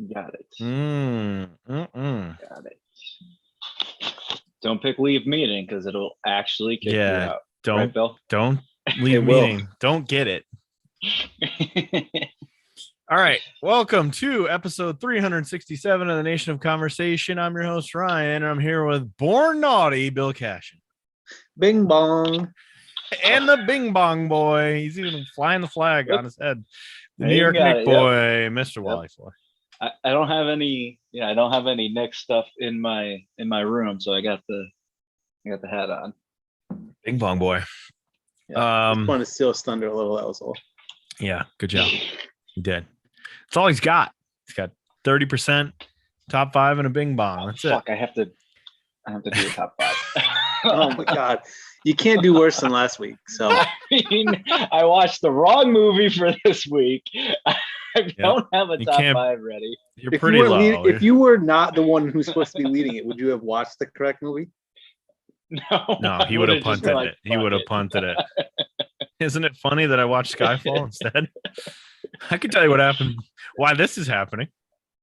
Got it. Got it. Don't pick leave meeting because it'll actually kick you out. Right, Bill? Don't leave meeting. Don't get it. All right. Welcome to episode 367 of the Nation of Conversation. I'm your host, Ryan, and I'm here with Born Naughty, Bill Cashin. Bing Bong. And the Bing Bong boy. He's even flying the flag on his head. The New York Nick boy, Mr. Wally Floor. I don't have any. I don't have any Nick stuff in my room, so I got the hat on. Bing Bong boy. Yeah, just wanted to steal his thunder a little. That was all. Yeah, good job. He did. That's all he's got. He's got 30%, top 5, and a Bing Bong. That's it. I have to do a top 5. Oh my god, you can't do worse than last week. So I watched the wrong movie for this week. I don't have a top 5 ready. You're pretty low. If you were not the one who's supposed to be leading it, would you have watched the correct movie? No, he would have punted it. He would have punted it. Isn't it funny that I watched Skyfall instead? I can tell you what happened. Why this is happening.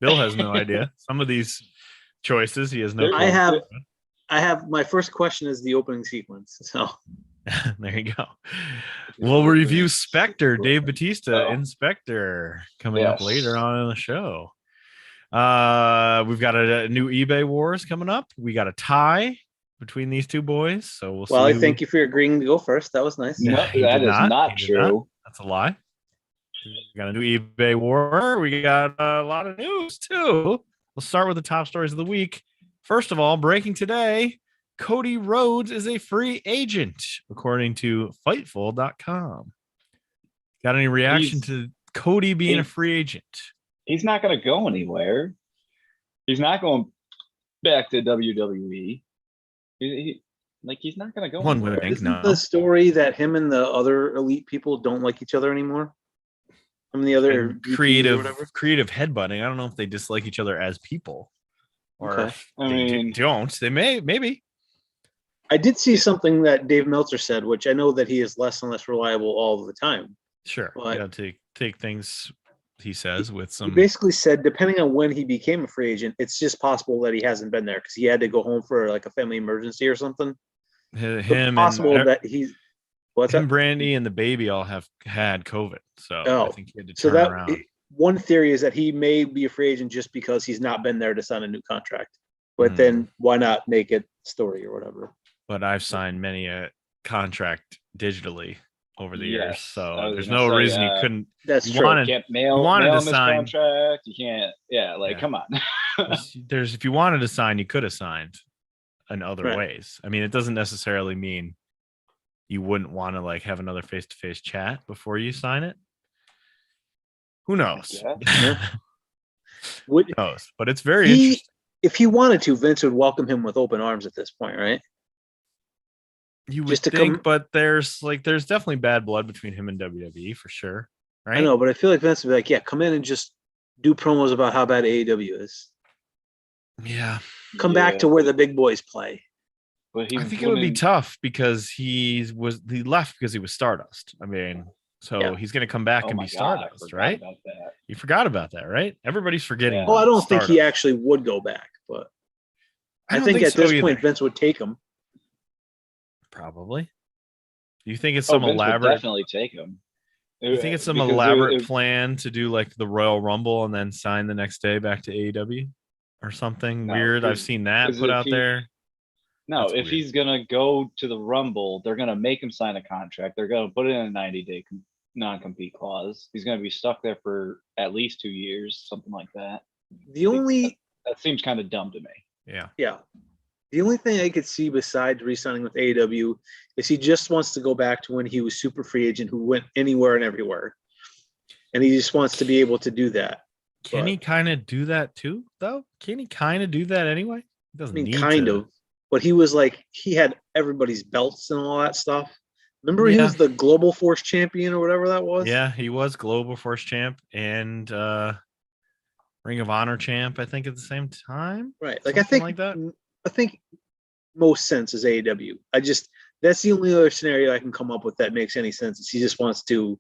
Bill has no idea. Some of these choices he has no clue. I have my first question is the opening sequence. So there you go. We'll review SPECTER, Dave Bautista in SPECTER coming up later on in the show. We've got a new eBay wars coming up. We got a tie between these two boys. So we'll see. Well, I thank you for agreeing to go first. That was nice. No, that is not true. That's a lie. We got a new eBay war. We got a lot of news too. We'll start with the top stories of the week. First of all, breaking today, Cody Rhodes is a free agent, according to Fightful.com. Got any reaction to Cody being a free agent? He's not going to go anywhere. He's not going back to WWE. He's not going to go One anywhere. would think, Isn't the story that him and the other elite people don't like each other anymore? Him and the other creative headbutting. I don't know if they dislike each other as people. Or they don't. They maybe. I did see something that Dave Meltzer said, which I know that he is less and less reliable all the time. Sure. You got to take things he says with some. He basically said, depending on when he became a free agent, it's just possible that he hasn't been there because he had to go home for like a family emergency or something. Brandy and the baby all have had COVID, so I think he had to turn around. One theory is that he may be a free agent just because he's not been there to sign a new contract. But then why not make it story or whatever? But I've signed many a contract digitally over the years, so there's no reason you couldn't. That's true. You can't mail to sign contract. You can't. Come on. If you wanted to sign, you could have signed in other ways. I mean, it doesn't necessarily mean you wouldn't want to have another face-to-face chat before you sign it. Who knows? Who knows? But it's very interesting. If he wanted to, Vince would welcome him with open arms at this point, right? You would think, but there's definitely bad blood between him and WWE for sure, right? I know, but I feel like Vince would be like, come in and just do promos about how bad AEW is. Yeah. Come back to where the big boys play. I think it would be tough because he left because he was Stardust. I mean, he's going to come back and be Stardust, right? You forgot about that, right? Everybody's forgetting. Oh, I don't think he actually would go back, but I think at this point Vince would take him. Probably. Do you think it's some elaborate? Would definitely take him. You think it's some elaborate plan to do like the Royal Rumble and then sign the next day back to AEW or something weird? I've seen that put out there. No, if he's going to go to the Rumble, they're going to make him sign a contract. They're going to put it in a 90-day non-compete clause. He's going to be stuck there for at least 2 years, something like that. That seems kind of dumb to me. Yeah. Yeah. The only thing I could see besides re-signing with AEW is he just wants to go back to when he was super free agent who went anywhere and everywhere. And he just wants to be able to do that. Can he kind of do that too, though? Can he kind of do that anyway? He doesn't need kind of. But he was he had everybody's belts and all that stuff. Remember he was the Global Force champion or whatever that was? Yeah, he was Global Force champ and Ring of Honor champ, I think, at the same time. Right. I think most sense is AEW. That's the only other scenario I can come up with that makes any sense. Is he just wants to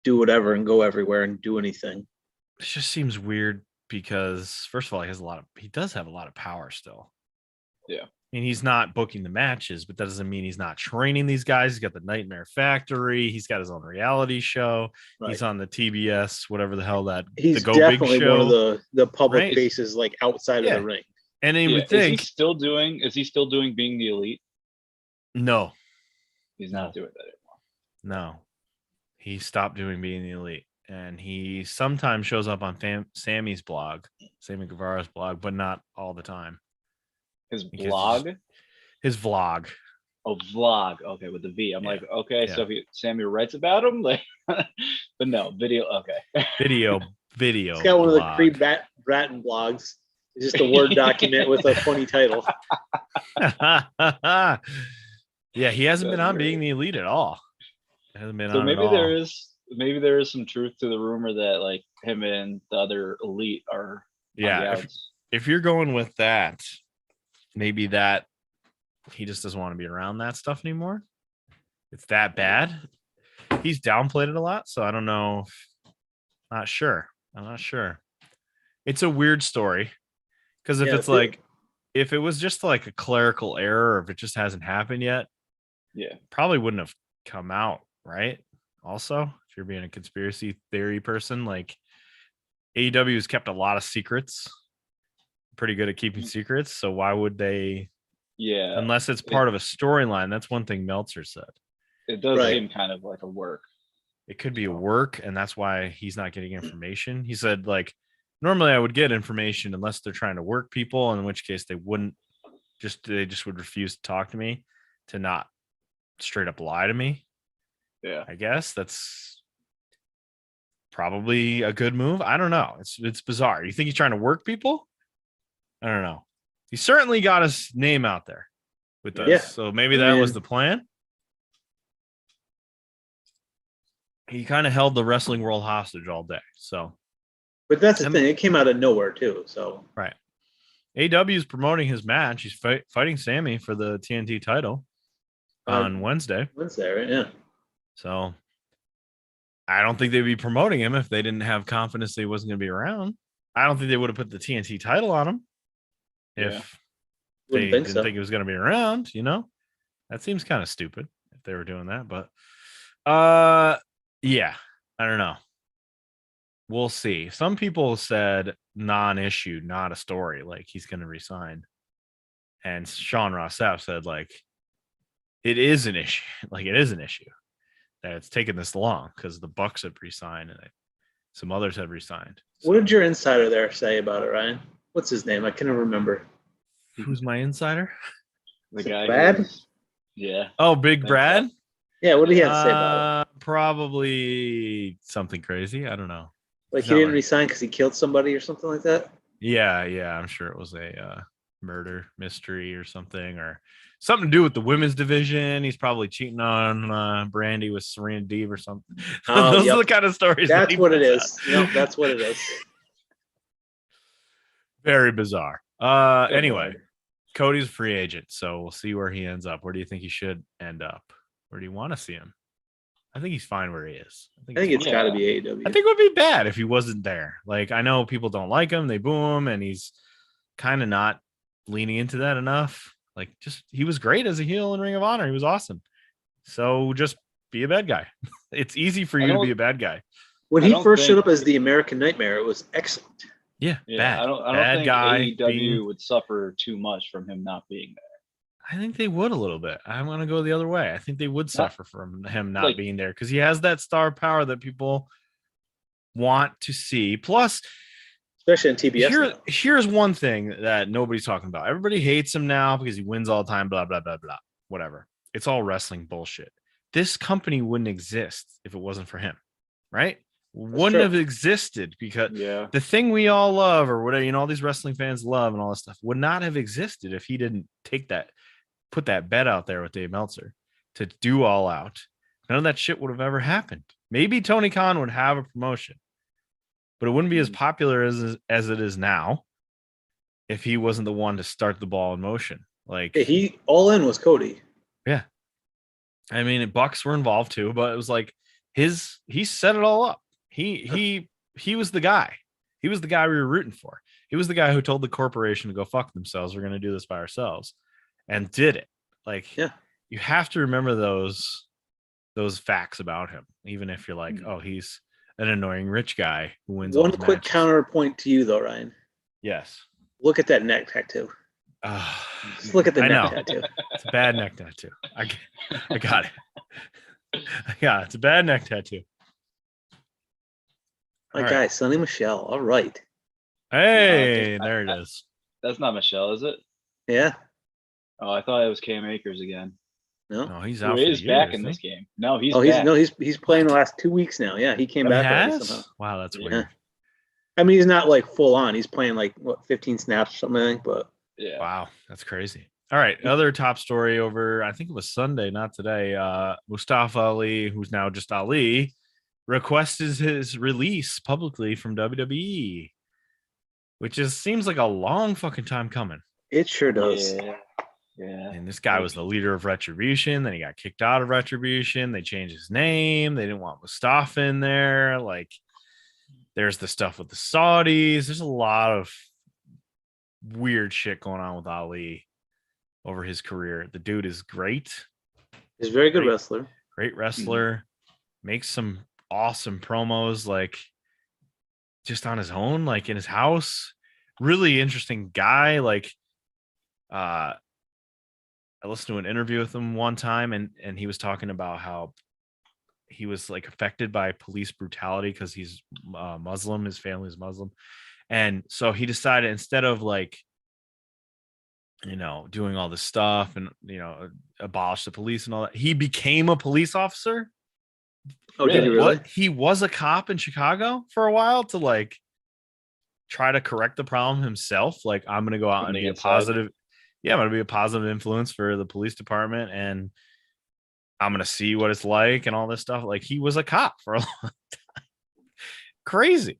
do whatever and go everywhere and do anything. It just seems weird because first of all, he does have a lot of power still. Yeah. I mean, he's not booking the matches, but that doesn't mean he's not training these guys. He's got the Nightmare Factory. He's got his own reality show. Right. He's on the TBS, whatever the hell that. He's the Go definitely Big show. one of the public Right? faces, like outside of the ring. And then you would Is think, he still doing Being the Elite? no, He's not doing that anymore. no, he stopped doing Being the Elite, and he sometimes shows up on Sammy's blog, Sammy Guevara's blog, but not all the time. His Because blog? His vlog. Oh, vlog. Okay, with the V. I'm Yeah. like, okay, Yeah. so if Sammy writes about him, like, but no, video. Okay. Video. He's got one of the blog. pre-Bratton blogs. It's just a Word document with a funny title. Yeah, he hasn't been That's on great. Being the Elite at all. Hasn't been So on maybe at all. there is some truth to the rumor that like him and the other Elite are on the Yeah, outs. if you're going with that, maybe that he just doesn't want to be around that stuff anymore. It's that bad. He's downplayed it a lot, so I don't know. I'm not sure. It's a weird story because if it was just like a clerical error, or if it just hasn't happened yet, Yeah. probably wouldn't have come out, right? Also, if you're being a conspiracy theory person, like AEW has kept a lot of secrets, pretty good at keeping secrets. So why would they? Yeah. Unless it's part of a storyline. That's one thing Meltzer said. It does Right. seem kind of like a work. It could be a work, and that's why he's not getting information. He said, like, normally I would get information unless they're trying to work people, in which case they just would refuse to talk to me, to not straight up lie to me. Yeah. I guess that's probably a good move. I don't know. It's bizarre. You think he's trying to work people? I don't know. He certainly got his name out there with this. Yeah. So maybe that was the plan. He kind of held the wrestling world hostage all day. So, But that's the thing. It came out of nowhere too. So right. AW is promoting his match. He's fighting Sammy for the TNT title on Wednesday. Wednesday, right? Yeah. So I don't think they'd be promoting him if they didn't have confidence that he wasn't going to be around. I don't think they would have put the TNT title on him if they didn't think he was going to be around, you know? That seems kind of stupid if they were doing that, but yeah, I don't know. We'll see. Some people said non-issue, not a story, like he's going to resign. And Sean Ross Sapp said, like, it is an issue. Like, it is an issue that it's taken this long because the Bucks had resigned and some others had resigned. So, what did your insider there say about it, Ryan? What's his name? I can't remember. who's my insider? The guy. Brad? Yeah. Oh, Big Brad? Yeah, what did he have to say about it? Probably something crazy. I don't know. Like he didn't resign because he killed somebody or something like that? Yeah. I'm sure it was a murder mystery or something, or something to do with the women's division. He's probably cheating on Brandy with Serena Deeb or something. Those are the kind of stories. That's what it is. Yep, that's what it is. Very bizarre. Anyway, Cody's a free agent, so we'll see where he ends up. Where do you think he should end up? Where do you want to see him? I think he's fine where he is. I think it's got to be AEW. I think it would be bad if he wasn't there. Like, I know people don't like him, they boo him, and he's kind of not leaning into that enough. Like, just he was great as a heel in Ring of Honor. He was awesome. So just be a bad guy. It's easy for you to be a bad guy. When he first showed up as the American Nightmare, it was excellent. Yeah, bad. I don't bad think guy AEW would suffer too much from him not being there. I think they would a little bit. I'm going to go the other way. I think they would suffer from him not being there because he has that star power that people want to see. Plus, especially on TBS. Here's one thing that nobody's talking about. Everybody hates him now because he wins all the time, blah, blah, blah, blah, whatever. It's all wrestling bullshit. This company wouldn't exist if it wasn't for him, right? Wouldn't have existed because the thing we all love or whatever, you know, all these wrestling fans love and all this stuff would not have existed if he didn't put that bet out there with Dave Meltzer to do All Out. None of that shit would have ever happened. Maybe Tony Khan would have a promotion, but it wouldn't be as popular as it is now if he wasn't the one to start the ball in motion. Like, he All In was Cody. Yeah. I mean, Bucks were involved too, but it was like he set it all up. He was the guy. He was the guy we were rooting for. He was the guy who told the corporation to go fuck themselves. We're going to do this by ourselves, and did it. Like, Yeah. you have to remember those facts about him, even if you're like, oh, he's an annoying rich guy who wins. One all quick matches. counterpoint to you, though, Ryan. Yes. Look at that neck tattoo. Just look at the neck tattoo. It's a bad neck tattoo. I got it. Yeah, it's a bad neck tattoo. My guy, Sonny Michelle. All right. Hey, there it is. That's not Michelle, is it? Yeah. Oh, I thought it was Cam Akers again. No, he's out. He is back in this game. No, he's back. He's playing the last 2 weeks now. Yeah, he came back already somehow. Wow, that's weird. I mean, he's not like full on. He's playing like 15 snaps or something, I think, but yeah. Wow, that's crazy. All right, other top story over, I think it was Sunday, not today. Mustafa Ali, who's now just Ali, requested his release publicly from WWE, which seems like a long fucking time coming. It sure does. Yeah. And this guy was the leader of Retribution. Then he got kicked out of Retribution. They changed his name. They didn't want Mustafa in there. Like, there's the stuff with the Saudis. There's a lot of weird shit going on with Ali over his career. The dude is great. He's a very good wrestler. Great wrestler. Makes some awesome promos, like just on his own, like in his house. Really interesting guy. Like, I listened to an interview with him one time, and he was talking about how he was like affected by police brutality because he's Muslim. His family is Muslim. And so he decided, instead of like, doing all this stuff and, abolish the police and all that, he became a police officer. Oh, did he really? He was a cop in Chicago for a while to like try to correct the problem himself. Like, I'm going to go out and be a positive. Yeah, I'm going to be a positive influence for the police department, and I'm going to see what it's like and all this stuff. Like, he was a cop for a long time. Crazy.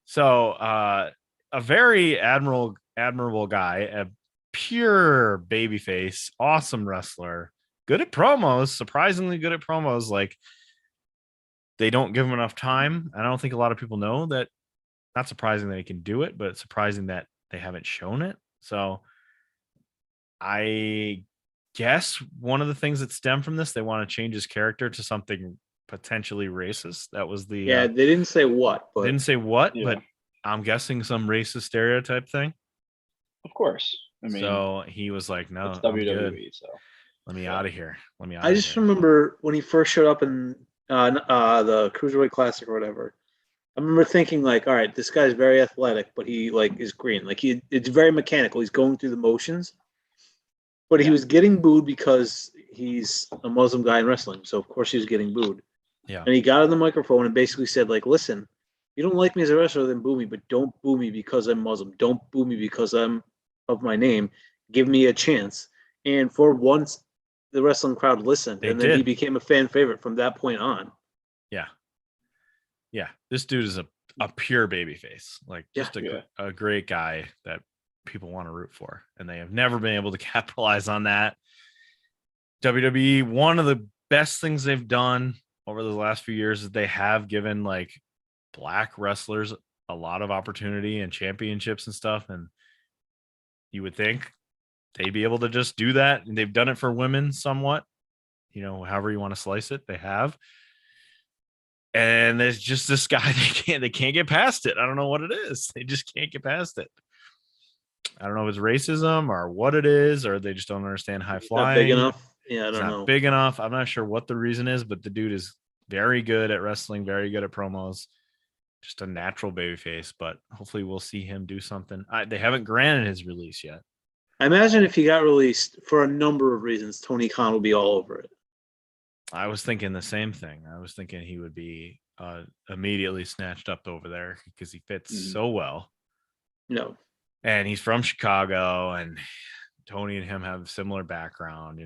So, a very admirable guy, a pure babyface, awesome wrestler, good at promos, surprisingly good at promos. Like, they don't give him enough time. I don't think a lot of people know that. Not surprising that he can do it, but it's surprising that they haven't shown it. So I guess one of the things that stem from this, they want to change his character to something potentially racist. That was the they didn't say what, but but I'm guessing some racist stereotype thing. Of course. I mean, so he was like, "No, it's WWE, so let me out of here. Let me out." I just remember when he first showed up in the Cruiserweight Classic or whatever. I remember thinking, like, all right, this guy's very athletic, but he like is green. Like, it's very mechanical. He's going through the motions. But he was getting booed because he's a Muslim guy in wrestling. So, of course, he was getting booed. Yeah. And he got on the microphone and basically said, like, listen, you don't like me as a wrestler, then boo me. But don't boo me because I'm Muslim. Don't boo me because I'm of my name. Give me a chance. And for once, the wrestling crowd listened. And then he became a fan favorite from that point on. Yeah. Yeah. This dude is a pure babyface. Like, just a great guy that people want to root for, and they have never been able to capitalize on that. WWE, one of the best things they've done over the last few years is they have given like black wrestlers a lot of opportunity and championships and stuff, and you would think they'd be able to just do that, and they've done it for women somewhat, however you want to slice it, they have. And there's just this guy, they can't get past it. I don't know what it is. They just can't get past it. I don't know if it's racism or what it is, or they just don't understand high flying. Not big enough. Yeah, I don't know. Big enough. I'm not sure what the reason is, but the dude is very good at wrestling, very good at promos. Just a natural babyface, but hopefully we'll see him do something. They haven't granted his release yet. I imagine if he got released for a number of reasons, Tony Khan will be all over it. I was thinking the same thing. I was thinking he would be immediately snatched up over there because he fits so well. No. And he's from Chicago, and Tony and him have a similar background.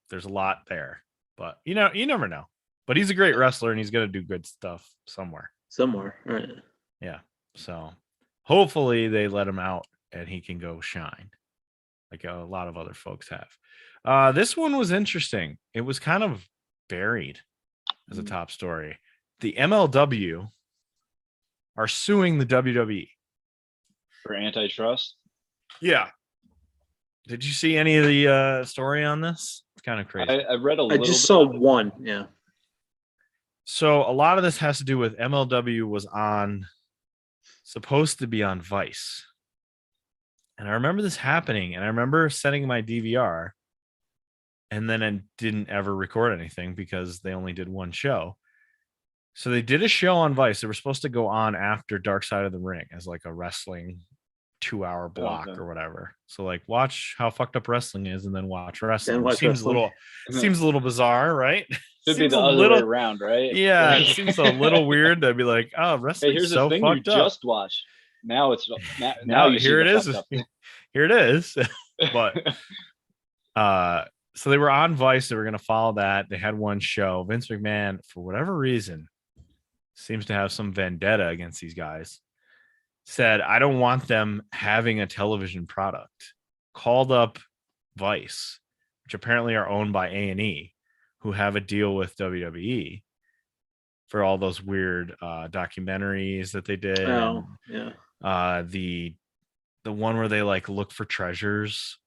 There's a lot there, but you never know. But he's a great wrestler, and he's going to do good stuff somewhere. Right? Yeah. So hopefully they let him out and he can go shine, like a lot of other folks have. This one was interesting. It was kind of buried as a top story. The MLW are suing the WWE for antitrust. Yeah. Did you see any of the story on this? It's kind of crazy. I read a little. I just saw one. Yeah. So a lot of this has to do with MLW was supposed to be on Vice. And I remember this happening, and I remember setting my DVR, and then I didn't ever record anything because they only did one show. So they did a show on Vice. They were supposed to go on after Dark Side of the Ring as like a wrestling 2-hour block or whatever. So like watch how fucked up wrestling is and then watch wrestling. Seems a little bizarre, right? Should be the other way around, right? Yeah, it seems a little weird. I'd be like, oh, wrestling. Hey, here's so the thing fucked you up. just watched. Now it's now you here see it is. Here it is. But so they were on Vice. They were going to follow that. They had one show. Vince McMahon, for whatever reason, seems to have some vendetta against these guys. Said, I don't want them having a television product. Called up Vice, which apparently are owned by A&E, who have a deal with WWE for all those weird documentaries that they did. Oh, yeah. The one where they like look for treasures,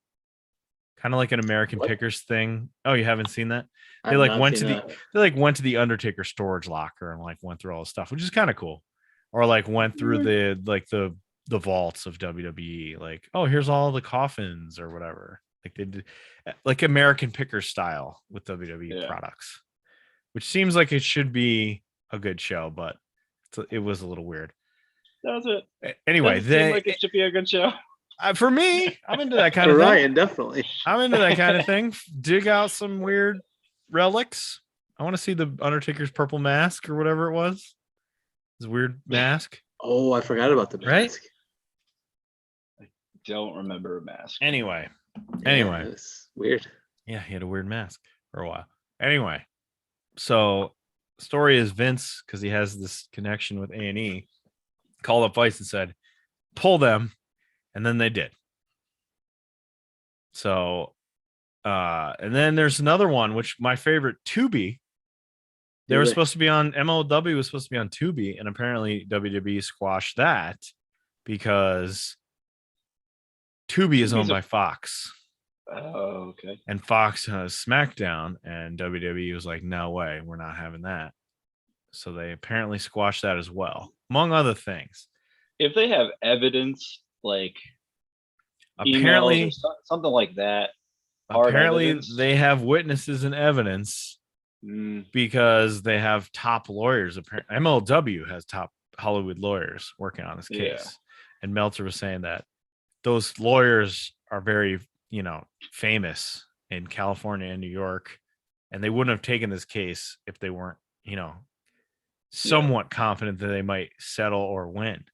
kind of like an American Pickers thing. Oh, you haven't seen that? They like went to the Undertaker storage locker and like went through all the stuff, which is kind of cool. Or like went through the vaults of WWE, like, oh, here's all the coffins or whatever. Like they did like American Pickers style with WWE products, which seems like it should be a good show, but it was a little weird. That was it. Anyway, like it should be a good show. For me, I'm into that kind of thing. Ryan, definitely. I'm into that kind of thing. Dig out some weird relics. I want to see the Undertaker's purple mask or whatever it was. His weird mask. Oh, I forgot about the mask. Right? I don't remember a mask. Anyway. It's weird. Yeah, he had a weird mask for a while. Anyway, so story is Vince, because he has this connection with A&E, called up Vice and said, pull them. And then they did. So, and then there's another one, which my favorite, Tubi. They were supposed to be on, MLW was supposed to be on Tubi, and apparently WWE squashed that because Tubi is owned by Fox. Oh, okay. And Fox has SmackDown, and WWE was like, no way, we're not having that. So they apparently squashed that as well, among other things. If they have evidence, like apparently something like that, apparently they have witnesses and evidence because they have top lawyers. MLW has top Hollywood lawyers working on this case. And Meltzer was saying that those lawyers are very, famous in California and New York, and they wouldn't have taken this case if they weren't, somewhat confident that they might settle or win.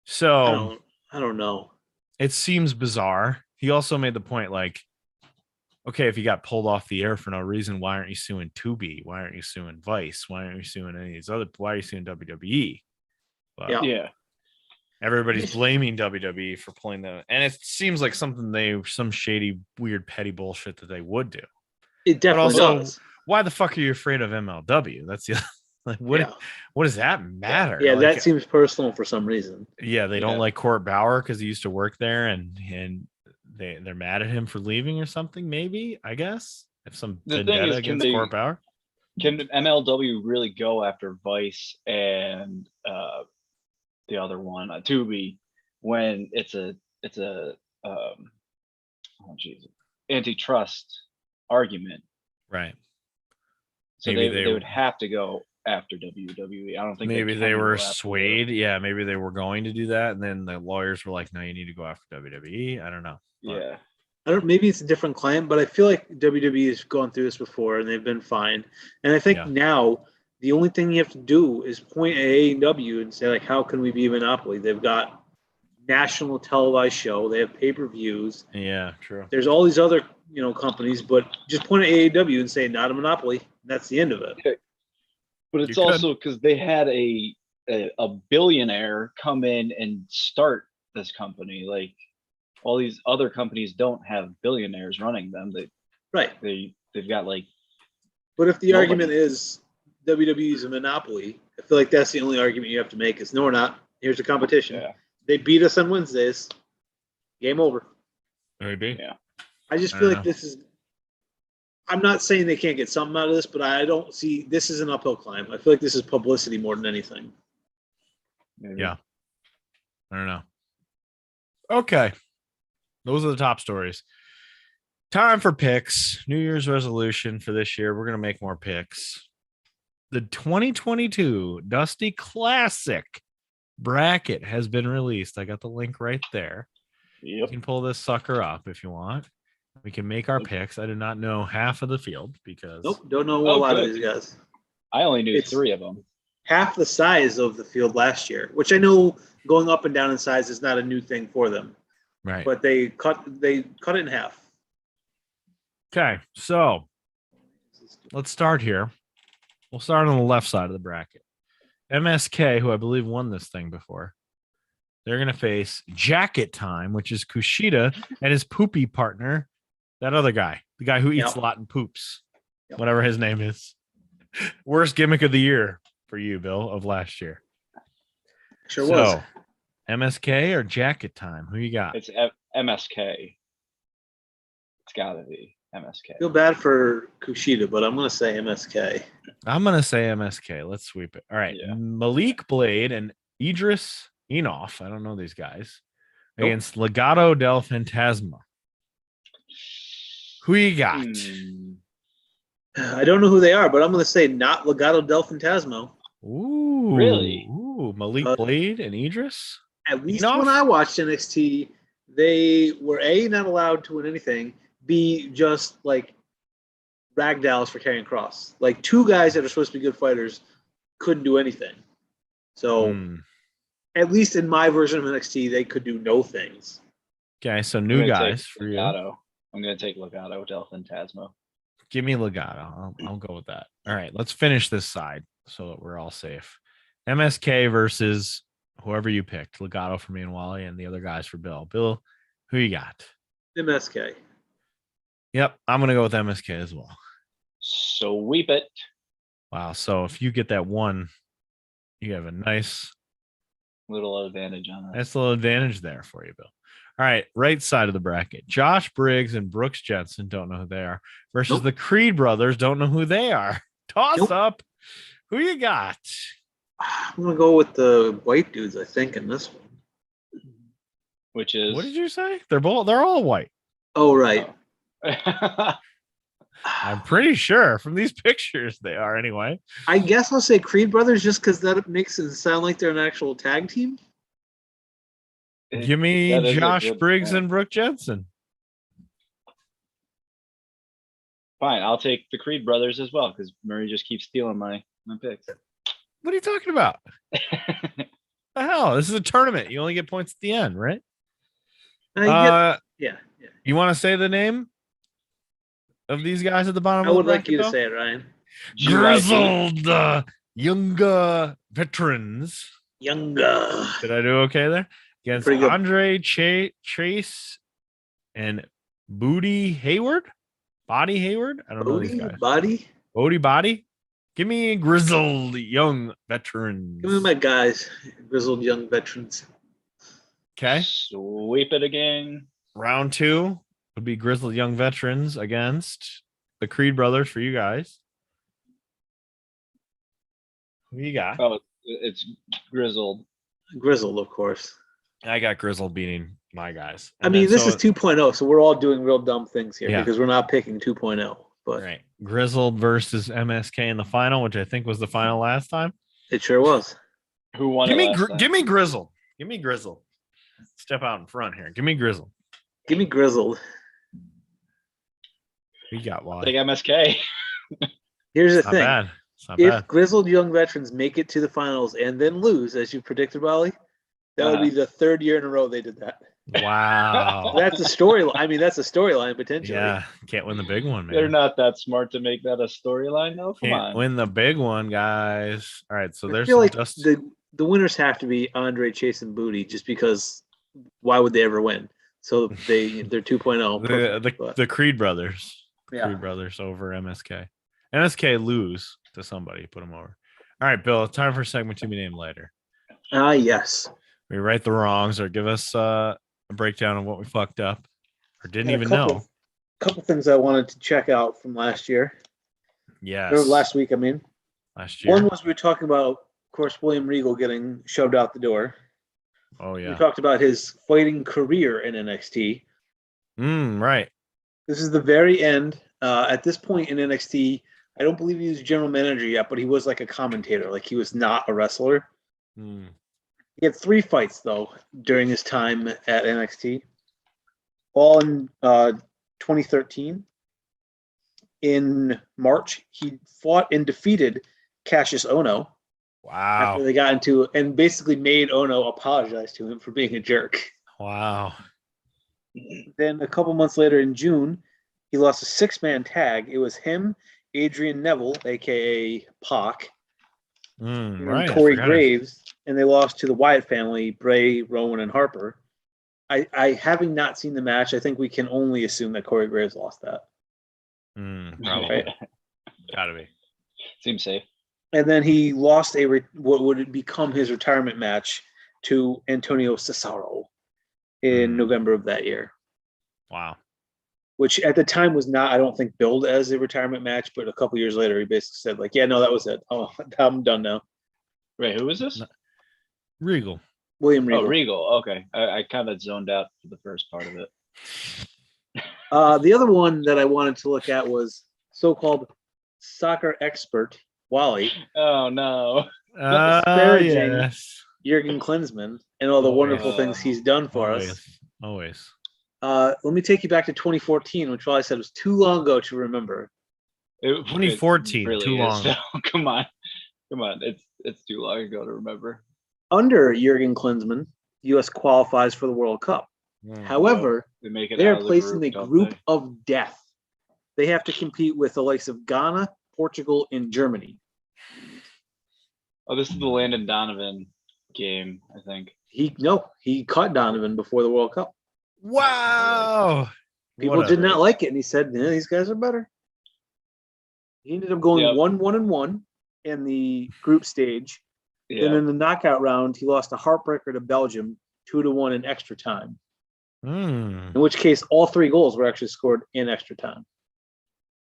So I don't know. It seems bizarre. He also made the point, like, okay, if you got pulled off the air for no reason, why aren't you suing Tubi? Why aren't you suing Vice? Why aren't you suing any of these other? Why are you suing WWE? But everybody's blaming WWE for pulling them, and it seems like some shady, weird, petty bullshit that they would do. It definitely does. Why the fuck are you afraid of MLW? That's the like what does that matter? Yeah, that seems personal for some reason. Yeah, they don't like Court Bauer because he used to work there, and they're mad at him for leaving or something. Maybe, I guess, if some vendetta against Court Bauer. Can MLW really go after Vice and the other one, Tubi, when it's a antitrust argument? Right. So they would have to go after WWE. I don't think maybe they were swayed. Yeah, maybe they were going to do that, and then the lawyers were like, "No, you need to go after WWE." I don't know. Yeah, maybe it's a different client, but I feel like WWE has gone through this before and they've been fine. And I think now the only thing you have to do is point at AEW and say, like, how can we be a monopoly? They've got national televised show. They have pay-per-views. Yeah, true. There's all these other, companies, but just point at AEW and say, not a monopoly. That's the end of it. Okay. But it's also because they had a billionaire come in and start this company. Like, all these other companies don't have billionaires running them. They've got like. But if the argument is WWE is a monopoly. I feel like that's the only argument you have to make is no, we're not. Here's the competition. Yeah. They beat us on Wednesdays. Game over. Maybe. Yeah. I just feel like this is. I'm not saying they can't get something out of this, but I don't see this is an uphill climb. I feel like this is publicity more than anything. Maybe. Yeah. I don't know. Okay. Those are the top stories. Time for picks. New Year's resolution for this year. We're going to make more picks. The 2022 Dusty Classic bracket has been released. I got the link right there. Yep. You can pull this sucker up if you want. We can make our picks. I did not know half of the field because Don't know a lot of these guys. I only knew It's 3 of them. half the size of the field last year, which I know going up and down in size is not a new thing for them. right. But they cut it in half. Okay, so let's start here. We'll start on the left side of the bracket. MSK, who I believe won this thing before, they're going to face Jacket Time, which is Kushida and his poopy partner, that other guy, the guy who eats a lot and poops, whatever his name is. Worst gimmick of the year for you, Bill, of last year. Sure was. MSK or Jacket Time? Who you got? It's MSK. It's got to be MSK. Feel bad for Kushida, but I'm going to say MSK. I'm going to say MSK. Let's sweep it. All right. Yeah. Malik Blade and Idris Enoff. I don't know these guys. Against Legado del Fantasma. Who you got? I don't know who they are, but I'm going to say not Legado del Fantasma. Ooh. Really? Ooh. Malik Blade and Idris? At least Enoff? when I watched NXT, they were A, not allowed to win anything, B, just like ragdolls for carrying cross. Like 2 guys that are supposed to be good fighters couldn't do anything. So at least in my version of NXT, they could do no things. Okay, so new guys for you. Legato. I'm going to take Legado del Fantasma. Give me Legato. I'll go with that. All right, let's finish this side so that we're all safe. MSK versus whoever you picked. Legato for me and Wally, and the other guys for Bill. Bill, who you got? MSK. Yep, I'm going to go with MSK as well. Sweep it. Wow, so if you get that one, you have a nice little advantage on that. Nice little advantage there for you, Bill. All right, right side of the bracket. Josh Briggs and Brooks Jensen, don't know who they are, versus the Creed brothers, don't know who they are. Toss up. Who you got? I'm going to go with the white dudes, I think, in this one. Which is... What did you say? They're all white. Oh, right. I'm pretty sure from these pictures they are anyway. I guess I'll say Creed brothers just because that makes it sound like they're an actual tag team. Give me Josh Briggs and Brooke Jensen. Fine, I'll take the Creed brothers as well because Murray just keeps stealing my picks. What are you talking about? The hell? This is a tournament. You only get points at the end, right? Yeah. You want to say the name of these guys at the bottom? I would like you to say it, Ryan. Grizzled younger veterans. Younger. Did I do okay there? Against Andre Chase and Booty Hayward? Body Hayward? I don't know these guys. Body? Give me grizzled young veterans. Give me my guys. Grizzled young veterans. Okay. Sweep it again. Round 2 would be grizzled young veterans against the Creed brothers for you guys. Who you got? Oh, it's Grizzled. Grizzled, of course. I got Grizzled beating my guys. I mean, this is 2.0, so we're all doing real dumb things here because we're not picking 2.0. But right. Grizzled versus MSK in the final, which I think was the final last time. It sure was. Who won? Give me Grizzled. Give me Grizzled. Step out in front here. Give me Grizzled. Give me Grizzled. We got Wally. Take MSK. Here's the thing. Bad. If Grizzled young veterans make it to the finals and then lose, as you predicted, Wally, that would be the 3rd year in a row they did that. Wow. That's a storyline. I mean, that's a storyline potentially. Yeah. Can't win the big one, man. They're not that smart to make that a storyline, though. Come on. Win the big one, guys. All right. So I feel like the winners have to be Andre Chase and Booty just because why would they ever win? So they're 2.0. The Creed brothers. Yeah. Creed brothers over MSK. NSK lose to somebody, put them over. All right, Bill, it's time for segment to be named later. Yes. We right the wrongs or give us a breakdown of what we fucked up or didn't even know. Couple things I wanted to check out from last year. Yes. Or last week, I mean. Last year. One was we were talking about, of course, William Regal getting shoved out the door. Oh, yeah. We talked about his fighting career in NXT. Right. This is the very end. At this point in NXT, I don't believe he was general manager yet, but he was like a commentator. Like he was not a wrestler. He had 3 fights, though, during his time at NXT. All in 2013. In March, he fought and defeated Cassius Ohno. Wow. After they got into and basically made Ohno apologize to him for being a jerk. Wow. Then a couple months later in June, he lost a 6-man tag. It was him, Adrian Neville, aka Pac, and Cory Graves, and they lost to the Wyatt family, Bray, Rowan, and Harper. I having not seen the match, I think we can only assume that Cory Graves lost that. Probably. Right? Gotta be. Seems safe. And then he lost what would become his retirement match to Antonio Cesaro in November of that year. Wow. Which at the time was not, I don't think, billed as a retirement match, but a couple years later, he basically said, like, yeah, no, that was it. Oh, I'm done now. Wait, who is this? Regal. William Regal. Oh, Regal. Okay. I kind of zoned out for the first part of it. The other one that I wanted to look at was so-called soccer expert Wally. Oh, no. Disparaging Jurgen Klinsmann and all the wonderful things he's done for us. Always. Let me take you back to 2014, which Wally said was too long ago to remember. 2014, really too long. Come on. It's too long ago to remember. Under Jurgen Klinsmann, the U.S. qualifies for the World Cup. However, they are placed in the group of death. They have to compete with the likes of Ghana, Portugal, and Germany. Oh, this is the Landon Donovan game, I think. He caught Donovan before the World Cup. Wow. People did not like it, and he said, yeah, these guys are better. He ended up going 1-1-1 in the group stage. Yeah. And in the knockout round, he lost a heartbreaker to Belgium, 2-1 in extra time. In which case, all 3 goals were actually scored in extra time.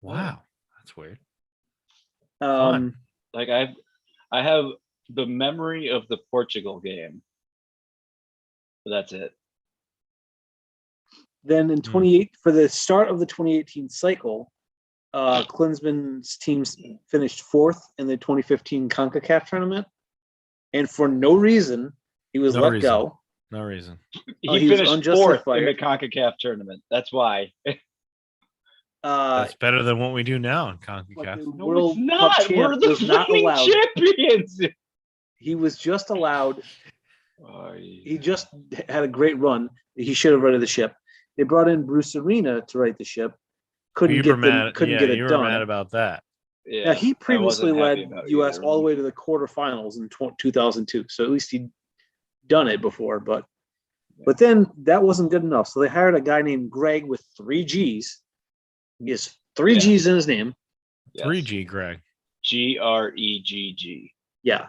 Wow, that's weird. Like I have the memory of the Portugal game, but that's it. Then in for the start of the 2018 cycle, Klinsmann's teams finished 4th in the 2015 CONCACAF tournament, and for no reason, he was let go. No reason. He finished 4th in the CONCACAF tournament. That's why. That's better than what we do now in CONCACAF. No, it's not. We're the reigning champions. He was just allowed. He just had a great run. He should have righted the ship. They brought in Bruce Arena to right the ship. Couldn't get it done. You were mad about that. Yeah, now, he previously led U.S. all the way to the quarterfinals in 2002. So at least he'd done it before. But then that wasn't good enough. So they hired a guy named Greg with 3 G's. He has 3 G's in his name. 3G, Greg. Gregg. Yeah.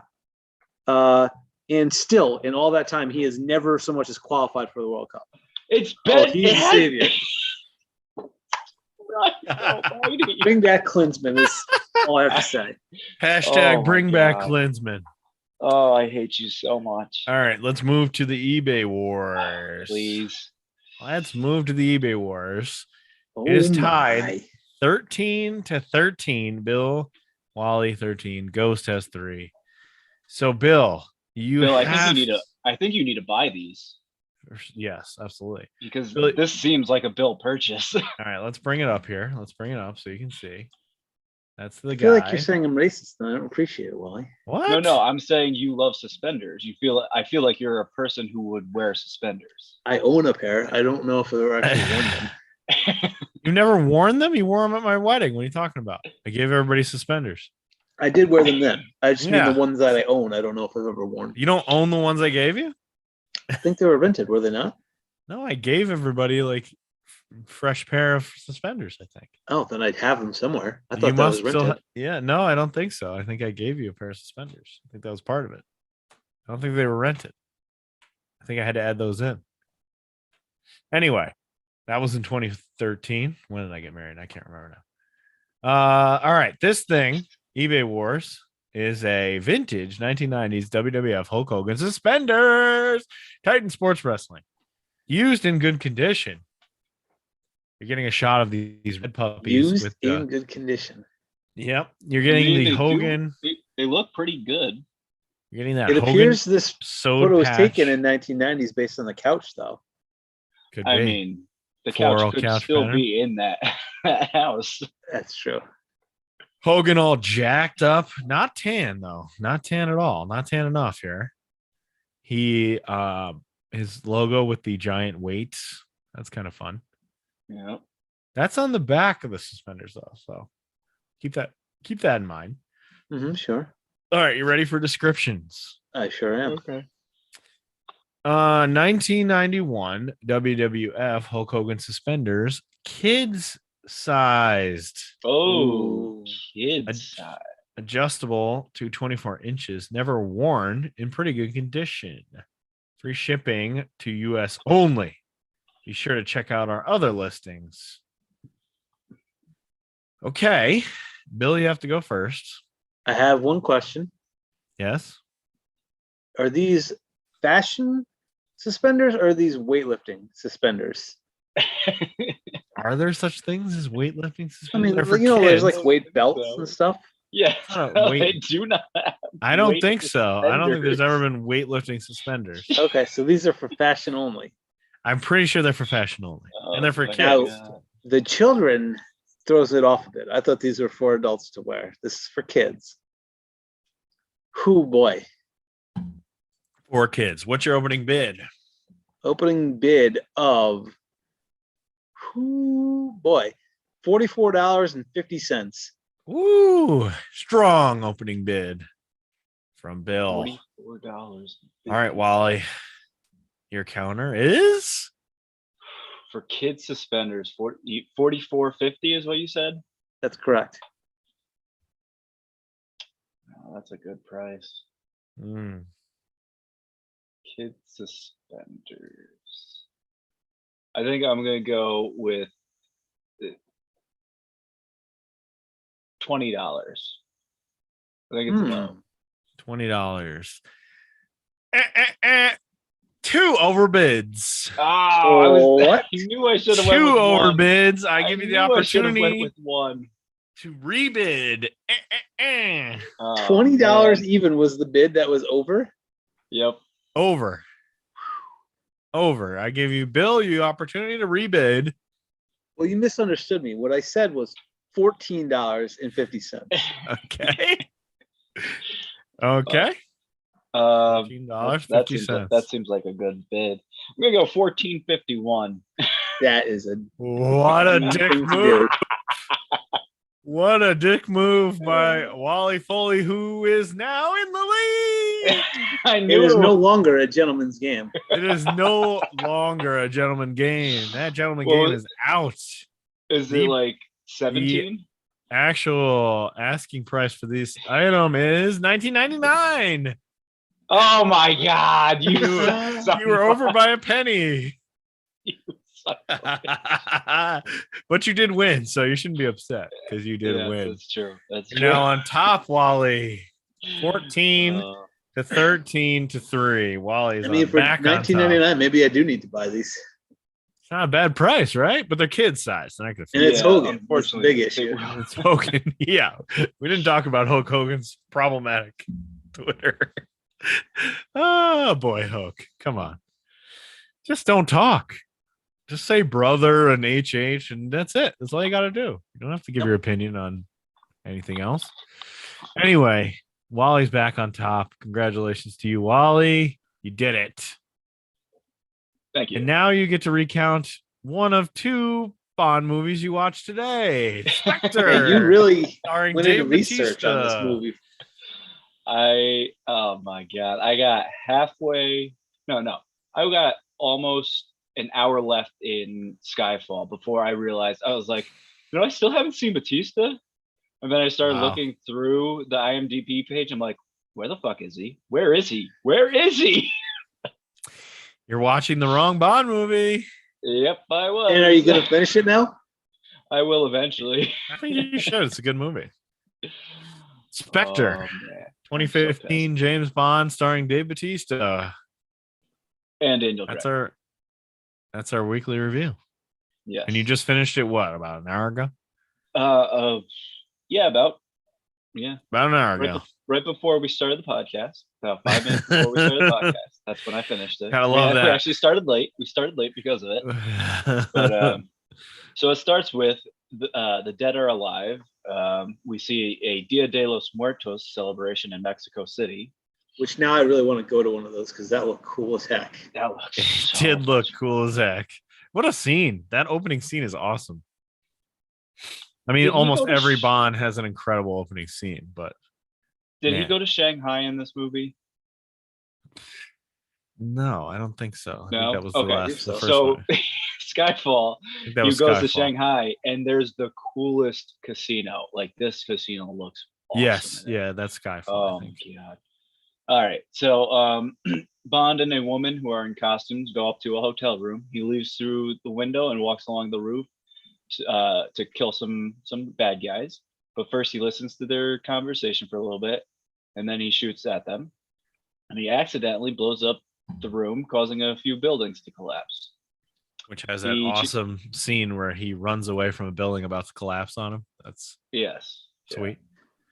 And still, in all that time, he has never so much as qualified for the World Cup. It's been he's a savior. Bring back Klinsmann is all I have to say. Hashtag bring back Klinsmann. Oh, I hate you so much. All right, let's move to the eBay wars. Please. Let's move to the eBay wars. It is tied 13-13. Bill, Wally 13. Ghost has 3. So Bill, I think you need to buy these. Yes, absolutely. Because this seems like a Bill purchase. All right, let's bring it up here. Let's bring it up so you can see. That's the guy. I feel like you're saying I'm racist, and I don't appreciate it, Wally. What? No, I'm saying you love suspenders. I feel like you're a person who would wear suspenders. I own a pair. I don't know if I've ever actually worn them. You never worn them? You wore them at my wedding. What are you talking about? I gave everybody suspenders. I did wear them then. I just mean the ones that I own. I don't know if I've ever worn them. You don't own the ones I gave you? I think they were rented, were they not? No, I gave everybody like fresh pair of suspenders, I think. Oh, then I'd have them somewhere. I You thought that must was still rented. yeah, no, I don't think so. I think I gave you a pair of suspenders. I think that was part of it. I don't think they were rented. I think I had to add those in. Anyway, that was in 2013. When did I get married? I can't remember now. All right. This thing, eBay Wars, is a vintage 1990s WWF Hulk Hogan suspenders. Titan Sports Wrestling. Used in good condition. You're getting a shot of these red puppies. Used in good condition. Yep. You're getting the Hogan. They look pretty good. You're getting that It Hogan appears this sewed photo was patch. taken in 1990s based on the couch, though. Could I be. mean, the Floral couch could couch still pattern. be in that house. That's true. Hogan all jacked up. Not tan, though. Not tan at all. Not tan enough here. He his logo with the giant weights. That's kind of fun. Yeah. That's on the back of the suspenders, though. So keep that in mind. Sure. All right, you ready for descriptions? I sure am. Okay. 1991 WWF Hulk Hogan suspenders, kids sized. Oh, Ooh. kids size. Adjustable to 24 inches, never worn, in pretty good condition. Free shipping to US only. Be sure to check out our other listings. Okay, Bill, you have to go first. I have one question. Yes. Are these fashion suspenders or are these weightlifting suspenders? Are there such things as weightlifting I suspenders? mean, They're for there's kids. like weight belts So. and stuff. Yeah, Weight- they do not. I don't weight think so. I don't think there's suspenders. ever been weightlifting suspenders. Okay, so these are for fashion only. I'm pretty sure they're for fashion only, and they're for my kids. God. The children throws it off a bit. I thought these were for adults to wear. This is for kids. Whoo boy. For kids. What's your opening bid? Opening bid of whoo boy. $44.50. Ooh, strong opening bid from Bill. $44. All right, Wally. Your counter is For kids suspenders, $44.50 is what you said. That's correct. Oh, that's a good price. Kids suspenders. I think I'm gonna go with $20. I think it's low. $20. Two overbids. Oh, What? I knew I should have went Two with one. overbids. I give you the knew I should have went opportunity with one. to rebid. Oh, $20 man. even was the bid that was over. Yep. Over. I give you, Bill, you opportunity to rebid. Well, you misunderstood me. What I said was $14.50. Okay. Okay. $14.50. That seems like a good bid. I'm gonna go $14.51. That is a What a thing dick to move. do. What a dick move by Wally Foley, who is now in the lead. I It knew is no longer a gentleman's game. It is no longer a gentleman game. That gentleman Well, game is out. Is the- it like 17? Actual asking price for this item is $19.99. Oh my God! You You were over by a penny. son of a- But you did win, so you shouldn't be upset because you did Yeah, win. That's true. That's You're true. now on top, Wally. 14 to 13 to 3. Wally's I mean, on for back on top. $19.99, maybe I do need to buy these. It's not a bad price, right? But they're kid size. They're not gonna And fit. it's Hogan. unfortunately, That's the big they issue. will. It's Hogan. Yeah. We didn't talk about Hulk Hogan's problematic Twitter. Oh boy, Hulk. Come on. Just don't talk. Just say brother and HH, and that's it. That's all you gotta do. You don't have to give your opinion on anything else. Anyway, Wally's back on top. Congratulations to you, Wally. You did it. Thank you. And now you get to recount one of two Bond movies you watched today. Spectre. Hey, you really starring went into Dave research on this Bautista. movie. Oh my God. I got halfway. No. I got almost an hour left in Skyfall before I realized I was like, I still haven't seen Batista. And then I started looking through the IMDb page. I'm like, where the fuck is he? Where is he? Where is he? You're watching the wrong Bond movie. Yep, I was. And are you gonna finish it now? I will eventually. I think you should. It's a good movie. Spectre, 2015 James Bond starring Dave Bautista and Angel. That's our weekly review. Yes. And you just finished it about an hour ago? About an hour ago. Right before we started the podcast, about 5 minutes before we started the podcast. That's when I finished it. I love that. We actually started late. We started late because of it. But so it starts with the dead are alive. We see a Dia de los Muertos celebration in Mexico City. Which now I really want to go to one of those because that looked cool as heck. That looks look cool as heck. What a scene. That opening scene is awesome. I mean, almost every Bond has an incredible opening scene, but did he go to Shanghai in this movie? No, I don't think so. No? I think that was the first so one. Skyfall, he goes to Shanghai, and there's the coolest casino. Like, this casino looks awesome. Yes, yeah, that's Skyfall. Oh, my God. All right, so Bond and a woman who are in costumes go up to a hotel room. He leaves through the window and walks along the roof to kill some bad guys. But first, he listens to their conversation for a little bit, and then he shoots at them. And he accidentally blows up the room, causing a few buildings to collapse. Which has that awesome scene where he runs away from a building about to collapse on him. That's sweet.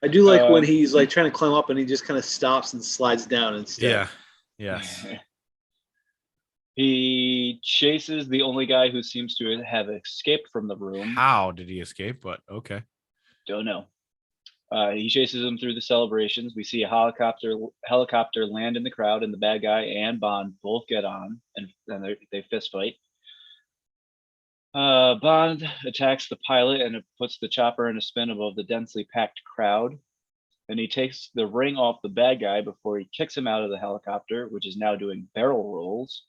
I do like when he's like trying to climb up and he just kind of stops and slides down instead. Yeah. Yes. He chases the only guy who seems to have escaped from the room. How did he escape? But okay. Don't know. He chases him through the celebrations. We see a helicopter land in the crowd, and the bad guy and Bond both get on, and they fist fight. Bond attacks the pilot, and it puts the chopper in a spin above the densely packed crowd. And he takes the ring off the bad guy before he kicks him out of the helicopter, which is now doing barrel rolls.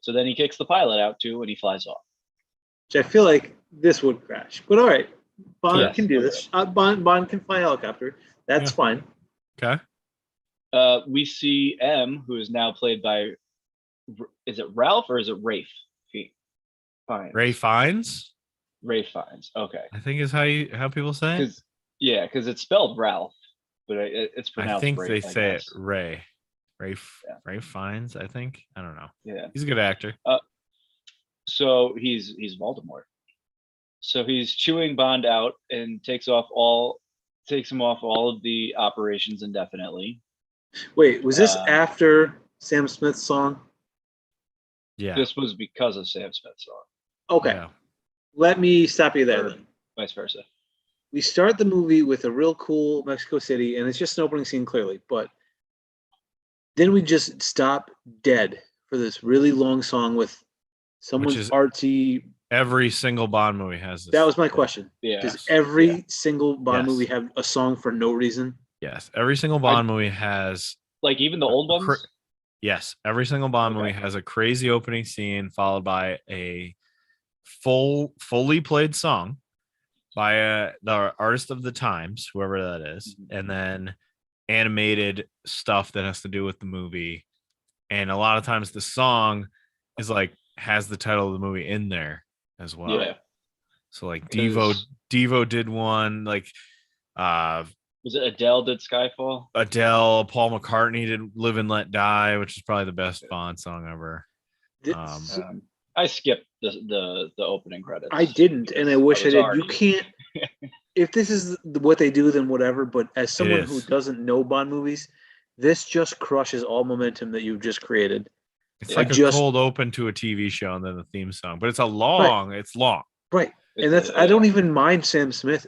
So then he kicks the pilot out too, and he flies off. Which I feel like this would crash, but all right. Bond can do this. Bond can fly a helicopter. That's fine. Okay. We see M, who is now played by, is it Ralph or is it Rafe? Ray Fiennes. Ray Fiennes. Okay. I think is how people say it. Because it's spelled Ralph, but it's pronounced. I think Rafe, they say it Ray. Ray Fiennes. I think. I don't know. Yeah. He's a good actor. So he's Voldemort. So he's chewing Bond out and takes him off all of the operations indefinitely. Wait, was this after Sam Smith's song? Yeah. This was because of Sam Smith's song. Okay. Yeah. Let me stop you there then. Vice versa. We start the movie with a real cool Mexico City, and it's just an opening scene clearly, but then we just stop dead for this really long song with someone's artsy. Every single Bond movie has this. That was my question. Yeah. Does every single Bond movie have a song for no reason? Yes. Every single Bond movie has. Like even the old ones? Yes. Every single Bond movie has a crazy opening scene followed by a fully played song by the artist of the times, whoever that is, and then animated stuff that has to do with the movie. And a lot of times the song is like has the title of the movie in there as well. Yeah. So like Devo did one, like was it Adele did Skyfall? Adele, Paul McCartney did Live and Let Die, which is probably the best Bond song ever. I skipped the opening credits. I didn't, and I wish I did. You can't. If this is what they do, then whatever. But as someone who doesn't know Bond movies, this just crushes all momentum that you've just created. It's like a cold open to a TV show and then the theme song, but it's it's long. Right. And that's I don't even mind Sam Smith.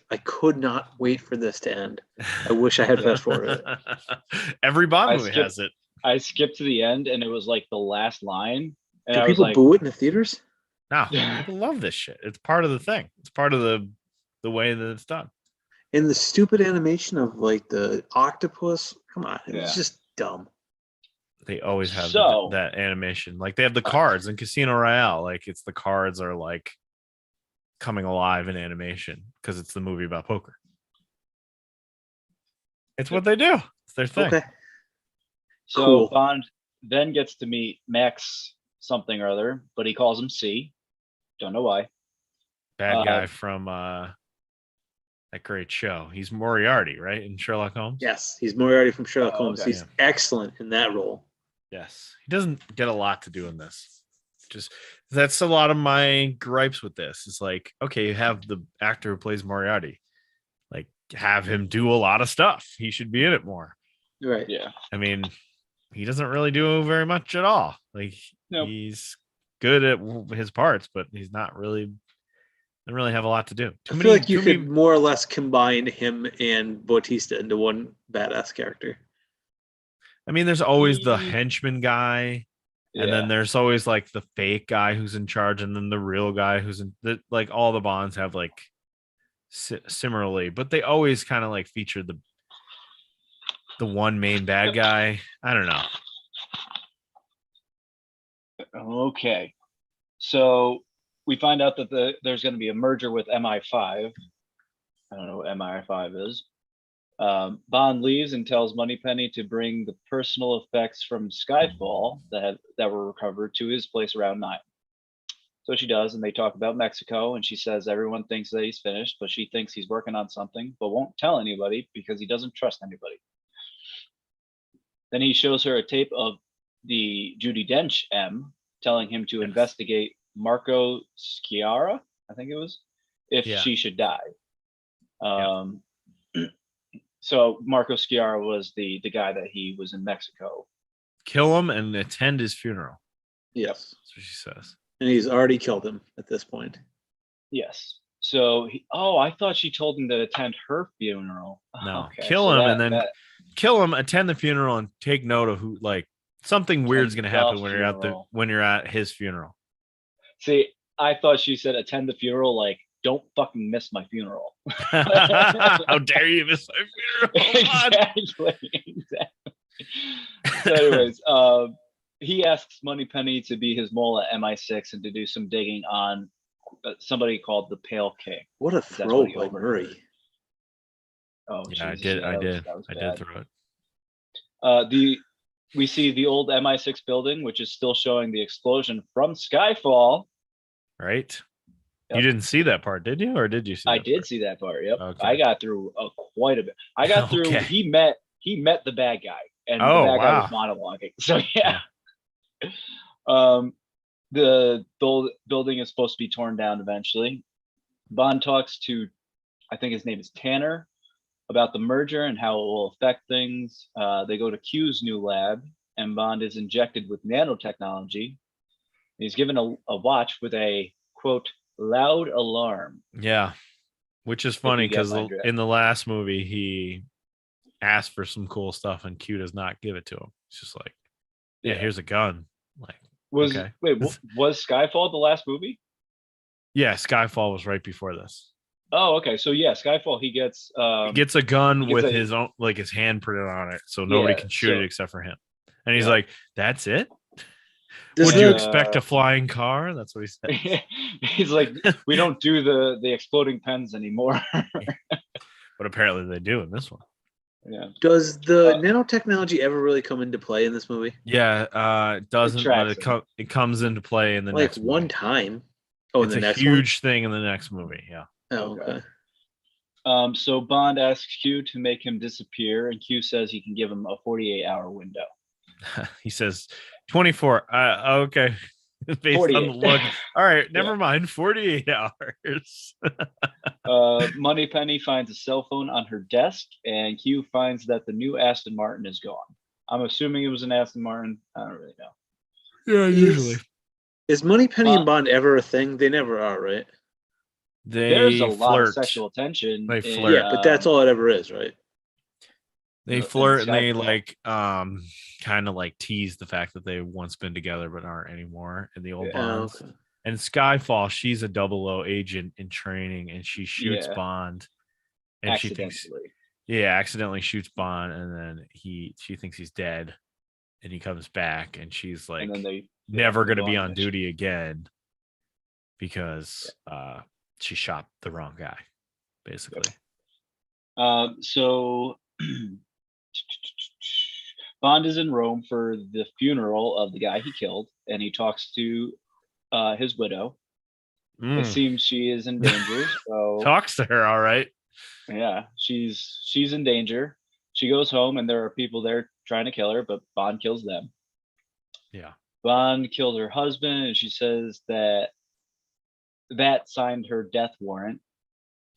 I could not wait for this to end. I wish I had fast forwarded it. Every Bond movie has it. I skipped to the end and it was like the last line. And do people boo it in the theaters? No, people love this shit. It's part of the thing. It's part of the way that it's done. And the stupid animation of like the octopus. Come on, it's just dumb. They always have So- that animation. Like they have the cards in Casino Royale. Like it's the cards are like coming alive in animation because it's the movie about poker. It's what they do. It's their thing. Okay. So Cool. Bond then gets to meet Max something or other, but he calls him C. Don't know why. Bad guy from that great show. He's Moriarty, right? In Sherlock Holmes. Yes, he's Moriarty from Sherlock Holmes. okay. He's excellent in that role. Yes. He doesn't get a lot to do in this. Just that's a lot of my gripes with this. It's like, okay, you have the actor who plays Moriarty. Like, have him do a lot of stuff. He should be in it more. Right. Yeah. I mean, he doesn't really do very much at all. Like, Nope. he's good at his parts, but he's not really doesn't really have a lot to do. I feel like you could more or less combine him and Bautista into one badass character. I mean, there's always the henchman guy, and then Yeah. there's always like the fake guy who's in charge, and then the real guy who's in like all the Bonds have like similarly, but they always kind of like feature the one main bad guy. I don't know. Okay. So we find out that there's going to be a merger with MI5. I don't know what MI5 is. Bond leaves and tells Moneypenny to bring the personal effects from Skyfall that were recovered to his place around 9. So she does, and they talk about Mexico, and she says everyone thinks that he's finished, but she thinks he's working on something, but won't tell anybody because he doesn't trust anybody. Then he shows her a tape of the Judi Dench M telling him to investigate Marco Sciarra, I think it was, if she should die. So Marco Sciarra was the guy that he was in Mexico. Kill him and attend his funeral. Yes. That's what she says. And he's already killed him at this point. Yes. So I thought she told him to attend her funeral. No, Okay, kill so him and then kill him, attend the funeral, and take note of who, like, something weird's gonna happen when you're at his funeral. See, I thought she said attend the funeral, like, don't fucking miss my funeral. How dare you miss my funeral? Exactly. So anyways, he asks Moneypenny to be his mole at MI6 and to do some digging on somebody called the Pale King. What a throw by Murray. Oh, yeah, Jesus, I did throw it. We see the old MI6 building, which is still showing the explosion from Skyfall. Right. Yep. You didn't see that part, did you? Or did you see I that did part? see that part. Yep. Okay. I got through quite a bit. I got through. Okay. He met the bad guy, and the bad guy was monologuing. So yeah. The building is supposed to be torn down eventually. Bond talks to, I think his name is Tanner, about the merger and how it will affect things. They go to Q's new lab, and Bond is injected with nanotechnology. He's given a watch with a, quote, loud alarm. Yeah, which is funny because in the last movie, he asked for some cool stuff, and Q does not give it to him. It's just like, yeah, here's a gun. Like, was Skyfall the last movie? Yeah, Skyfall was right before this. Oh, okay. So yeah, Skyfall, he gets a gun with his own, like, his hand printed on it, so nobody can shoot it except for him. And he's like, "That's it? Would you expect a flying car?" That's what he said. He's like, "We don't do the exploding pens anymore." But apparently they do in this one. Yeah. Does the nanotechnology ever really come into play in this movie? Yeah, it doesn't, but it comes into play in the next movie. One time. Oh, it's a huge thing in the next movie. Yeah. Oh, okay. So Bond asks Q to make him disappear, and Q says he can give hhim a 48-hour window. He says 24. Okay. Based 48. on the look. All right, never mind. 48 hours. Moneypenny finds a cell phone on her desk, and Q finds that the new Aston Martin is gone. I'm assuming it was an Aston Martin. I don't really know. Yeah, usually. Is Moneypenny and Bond ever a thing? They never are, right? There's a lot of sexual tension. They flirt. Yeah, but that's all it ever is, right? They flirt, and they like kind of like tease the fact that they've once been together but aren't anymore in the old Bonds. Okay. And Skyfall, she's a 00 agent in training, and she shoots Bond, and she thinks, accidentally shoots Bond, and then she thinks he's dead, and he comes back, and she's like, and then they never going to go be on on mission. duty again because she shot the wrong guy, basically. So Bond is in Rome for the funeral of the guy he killed, and he talks to his widow. It seems she is in danger. So talks to her, all right. Yeah, she's in danger. She goes home, and there are people there trying to kill her, but Bond kills them. Yeah. Bond killed her husband, and she says that signed her death warrant.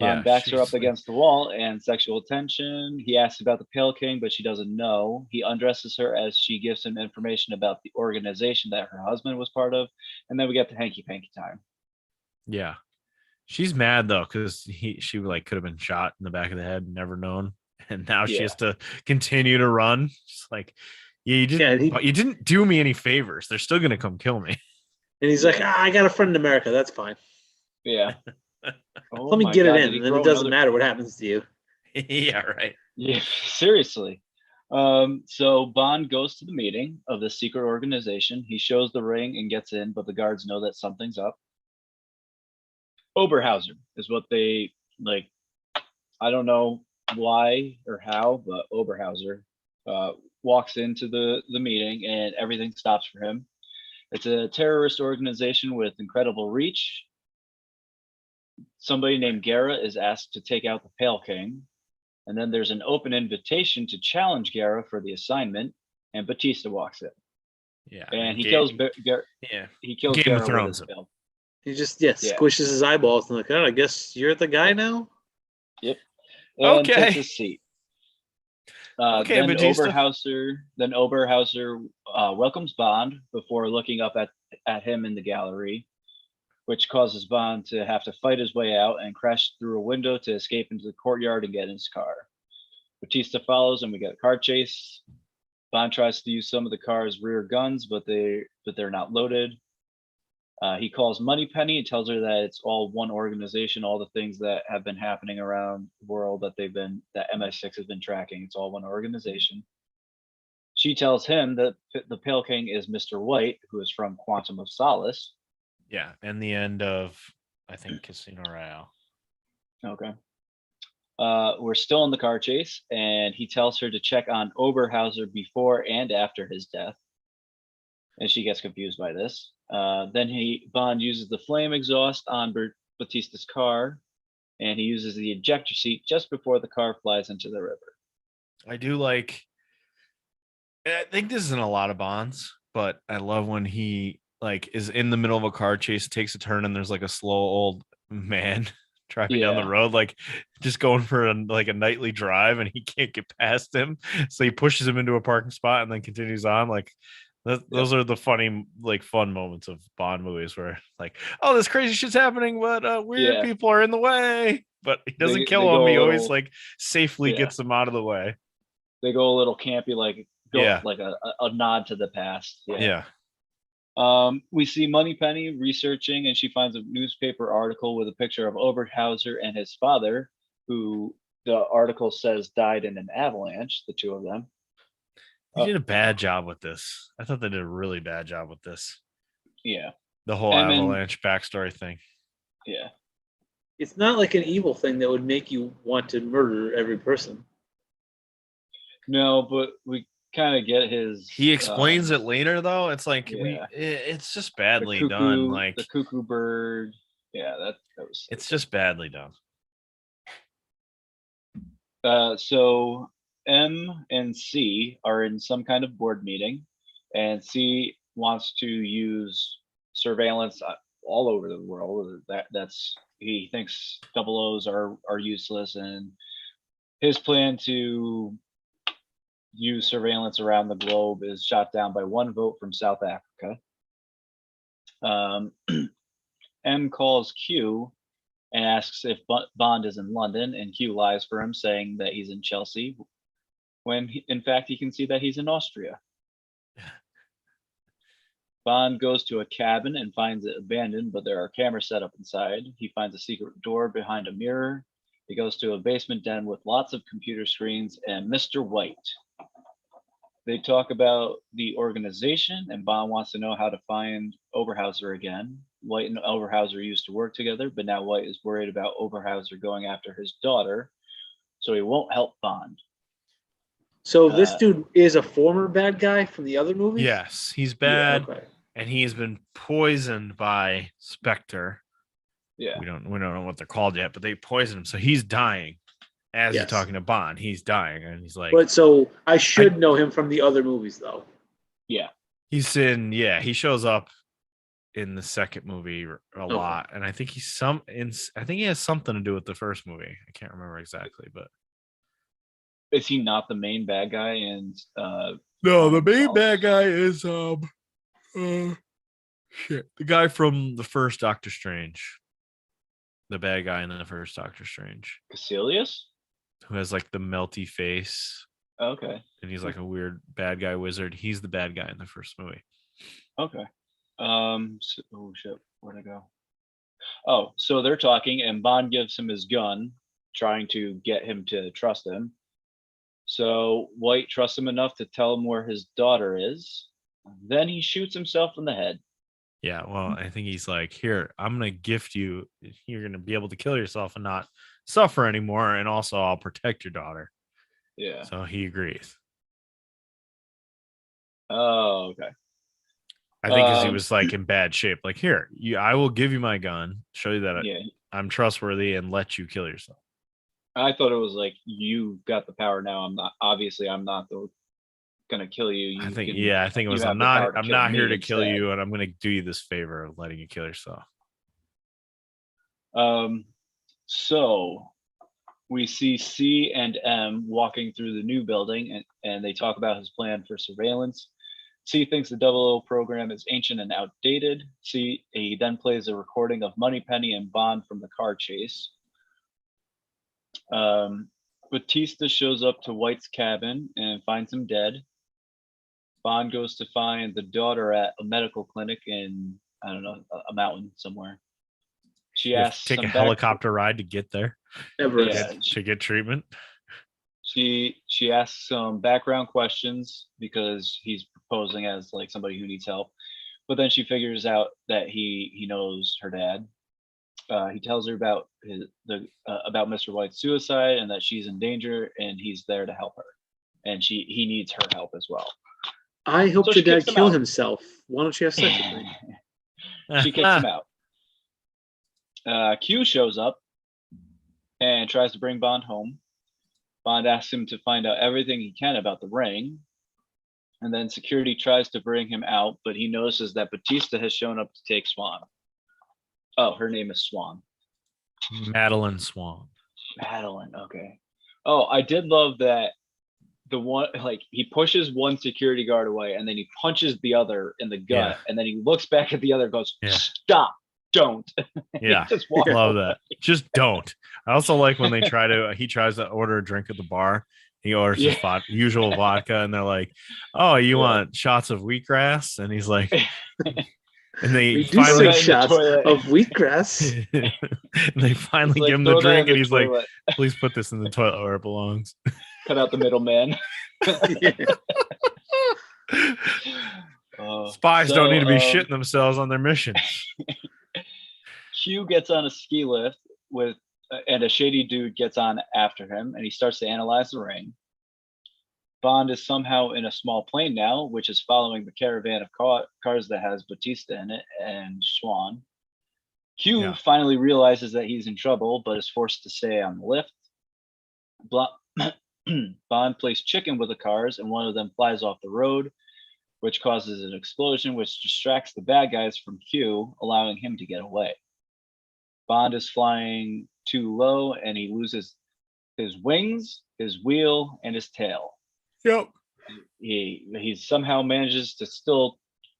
Bond backs her up against the wall and sexual tension. He asks about the Pale King, but she doesn't know. He undresses her as she gives him information about the organization that her husband was part of. And then we get the hanky-panky time. Yeah. She's mad, though, because she like could have been shot in the back of the head, never known. And now she has to continue to run. She's like, you didn't do me any favors. They're still going to come kill me. And he's like, I got a friend in America. That's fine. Yeah. Let me get it in, and then it doesn't matter what happens to you. Yeah, right. Yeah, seriously. So Bond goes to the meeting of the secret organization. He shows the ring and gets in, but the guards know that something's up. Oberhauser is what they like. I don't know why or how, but Oberhauser walks into the meeting and everything stops for him. It's a terrorist organization with incredible reach. Somebody named Guerra is asked to take out the Pale King. And then there's an open invitation to challenge Guerra for the assignment. And Batista walks in. Yeah. And he kills he kills Game Guerra of Thrones. with his belt. He just squishes his eyeballs and like, I guess you're the guy now. Yep. And okay. takes his seat. Then Batista. Oberhauser welcomes Bond before looking up at him in the gallery, which causes Bond to have to fight his way out and crash through a window to escape into the courtyard and get in his car. Batista follows, and we get a car chase. Bond tries to use some of the car's rear guns, but they're not loaded. He calls Moneypenny and tells her that it's all one organization, all the things that have been happening around the world that MI6 has been tracking. It's all one organization. She tells him that the Pale King is Mr. White, who is from Quantum of Solace. Yeah, and the end of, I think, Casino Royale. Okay. We're still in the car chase, and he tells her to check on Oberhauser before and after his death. And she gets confused by this. Then Bond uses the flame exhaust on Batista's car, and he uses the ejector seat just before the car flies into the river. I think this isn't a lot of Bonds, but I love when he is in the middle of a car chase, takes a turn, and there's like a slow old man driving down the road, just going for a nightly drive, and he can't get past him, so he pushes him into a parking spot and then continues on. Those are the funny, fun moments of Bond movies where this crazy shit's happening, but weird people are in the way, but he doesn't kill him. He always safely gets them out of the way. They go a little campy, a nod to the past. Yeah. We see Moneypenny researching, and she finds a newspaper article with a picture of Oberhauser and his father, who the article says died in an avalanche, the two of them. They did a bad job with this. I thought they did a really bad job with this. Yeah. The whole avalanche backstory thing. Yeah. It's not like an evil thing that would make you want to murder every person. No, but we kind of get his. He explains it later, though. It's it's just badly done. The cuckoo bird. Yeah, that was. It's just badly done. So M and C are in some kind of board meeting, and C wants to use surveillance all over the world. He thinks double O's are useless, and his plan to use surveillance around the globe is shot down by one vote from South Africa. M calls Q and asks if Bond is in London, and Q lies for him, saying that he's in Chelsea, when in fact he can see that he's in Austria. Bond goes to a cabin and finds it abandoned, but there are cameras set up inside. He finds a secret door behind a mirror. He goes to a basement den with lots of computer screens and Mr. White. They talk about the organization, and Bond wants to know how to find Oberhauser again. White and Oberhauser used to work together, but now White is worried about Oberhauser going after his daughter, so he won't help Bond. So this dude is a former bad guy from the other movies? Yes, he's bad, Yeah, okay. and he has been poisoned by SPECTER. Yeah. We don't know what they're called yet, but they poisoned him, so he's dying. As you're talking to Bond, he's dying, and he's like. But so I should know him from the other movies, though. Yeah. He's in. Yeah, he shows up in the second movie a lot, and I think I think he has something to do with the first movie. I can't remember exactly, but is he not the main bad guy? And no, the main bad guy is shit, the guy from the first Doctor Strange. The bad guy in the first Doctor Strange. Caecilius? Who has like the melty face. Okay. And he's like a weird bad guy wizard. He's the bad guy in the first movie. Okay. So, oh shit, where'd I go? Oh, so they're talking, and Bond gives him his gun, trying to get him to trust him. So White trusts him enough to tell him where his daughter is. Then he shoots himself in the head. Yeah, well, I think he's like, here, I'm going to gift you. You're going to be able to kill yourself and not suffer anymore. And also, I'll protect your daughter. Yeah. So he agrees. Oh, okay. I think because he was like in bad shape. Like, here, I will give you my gun, show you that I'm trustworthy, and let you kill yourself. I thought it was like, you got the power now. I'm not gonna kill you. I think it was I'm not here to kill you, and I'm gonna do you this favor of letting you kill yourself. So we see C and M walking through the new building, and they talk about his plan for surveillance. C thinks the 00 program is ancient and outdated. He then plays a recording of Moneypenny and Bond from the car chase. Batista shows up to White's cabin and finds him dead. Bond goes to find the daughter at a medical clinic in, I don't know, a mountain somewhere. She asks take a helicopter ride to get there. To get treatment. She asks some background questions because he's posing as like somebody who needs help. But then she figures out that he knows her dad. He tells her about about Mr. White's suicide and that she's in danger and he's there to help her. And he needs her help as well. I hope your dad killed himself. Why don't you have sex with me? She kicks him out. Q shows up and tries to bring Bond home. Bond asks him to find out everything he can about the ring. And then security tries to bring him out, but he notices that Batista has shown up to take Swan. Oh, her name is Swan. Madeline Swan. Madeline, okay. Oh, I did love that the one, like, he pushes one security guard away and then he punches the other in the gut, and then he looks back at the other and goes, stop, don't. Yeah, love that. Just don't. I also like when he tries to order a drink at the bar. He orders his usual vodka, and they're like, "Oh, you want shots of wheatgrass?" And he's like, and they finally shots of wheatgrass. And they finally give him the drink, and he's like, "Please put this in the toilet where it belongs." Cut out the middleman. Spies don't need to be shitting themselves on their missions. Q gets on a ski lift and a shady dude gets on after him, and he starts to analyze the ring. Bond is somehow in a small plane now, which is following the caravan of cars that has Batista in it and Swan. Q finally realizes that he's in trouble, but is forced to stay on the lift. Bond plays chicken with the cars, and one of them flies off the road, which causes an explosion, which distracts the bad guys from Q, allowing him to get away. Bond is flying too low, and he loses his wings, his wheel, and his tail. Yep. He somehow manages to still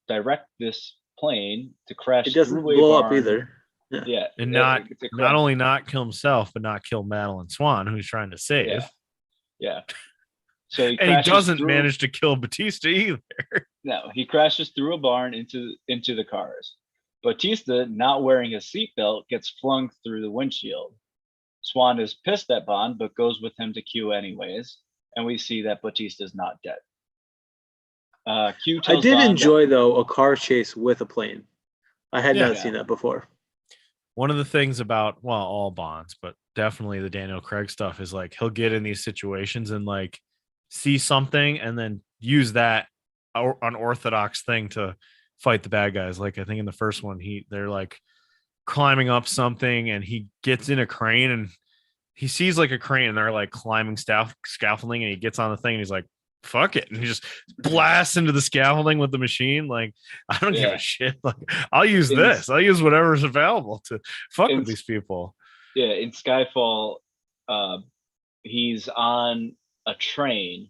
direct this plane to crash. It doesn't blow up either. Yeah. And not only not kill himself, but not kill Madeline Swan, who he's trying to save. Yeah. So he doesn't manage to kill Batista either. No, he crashes through a barn into the cars. Batista, not wearing his seatbelt, gets flung through the windshield. Swan is pissed at Bond, but goes with him to Q anyways, and we see that Batista is not dead. Q I tells did Bond enjoy though a car chase with a plane. I had not Yeah. seen that before. One of the things about all Bonds, but definitely the Daniel Craig stuff is like he'll get in these situations and like see something and then use that unorthodox thing to fight the bad guys. Like I think in the first one, they're like climbing up something and he gets in a crane and he sees like a crane and they're like climbing scaffolding and he gets on the thing and he's like, fuck it. And he just blasts into the scaffolding with the machine. Like, I don't give a shit. Like, I'll use this. I'll use whatever's available to fuck with these people. Yeah, in Skyfall, he's on a train,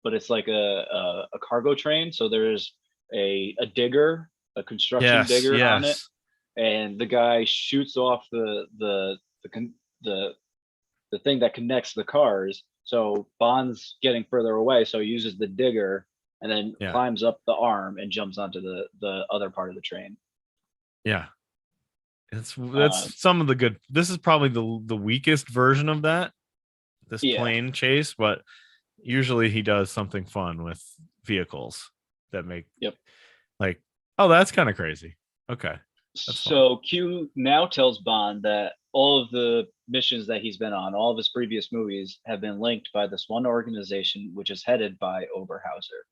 but it's like a cargo train. So there's a digger, a construction digger on it, and the guy shoots off the thing that connects the cars. So Bond's getting further away, so he uses the digger and then climbs up the arm and jumps onto the other part of the train. Yeah. That's some of the good. This is probably the weakest version of that, this plane chase, but usually he does something fun with vehicles that make like, oh, that's kind of crazy. Okay. So Q now tells Bond that all of the missions that he's been on, all of his previous movies, have been linked by this one organization, which is headed by Oberhauser,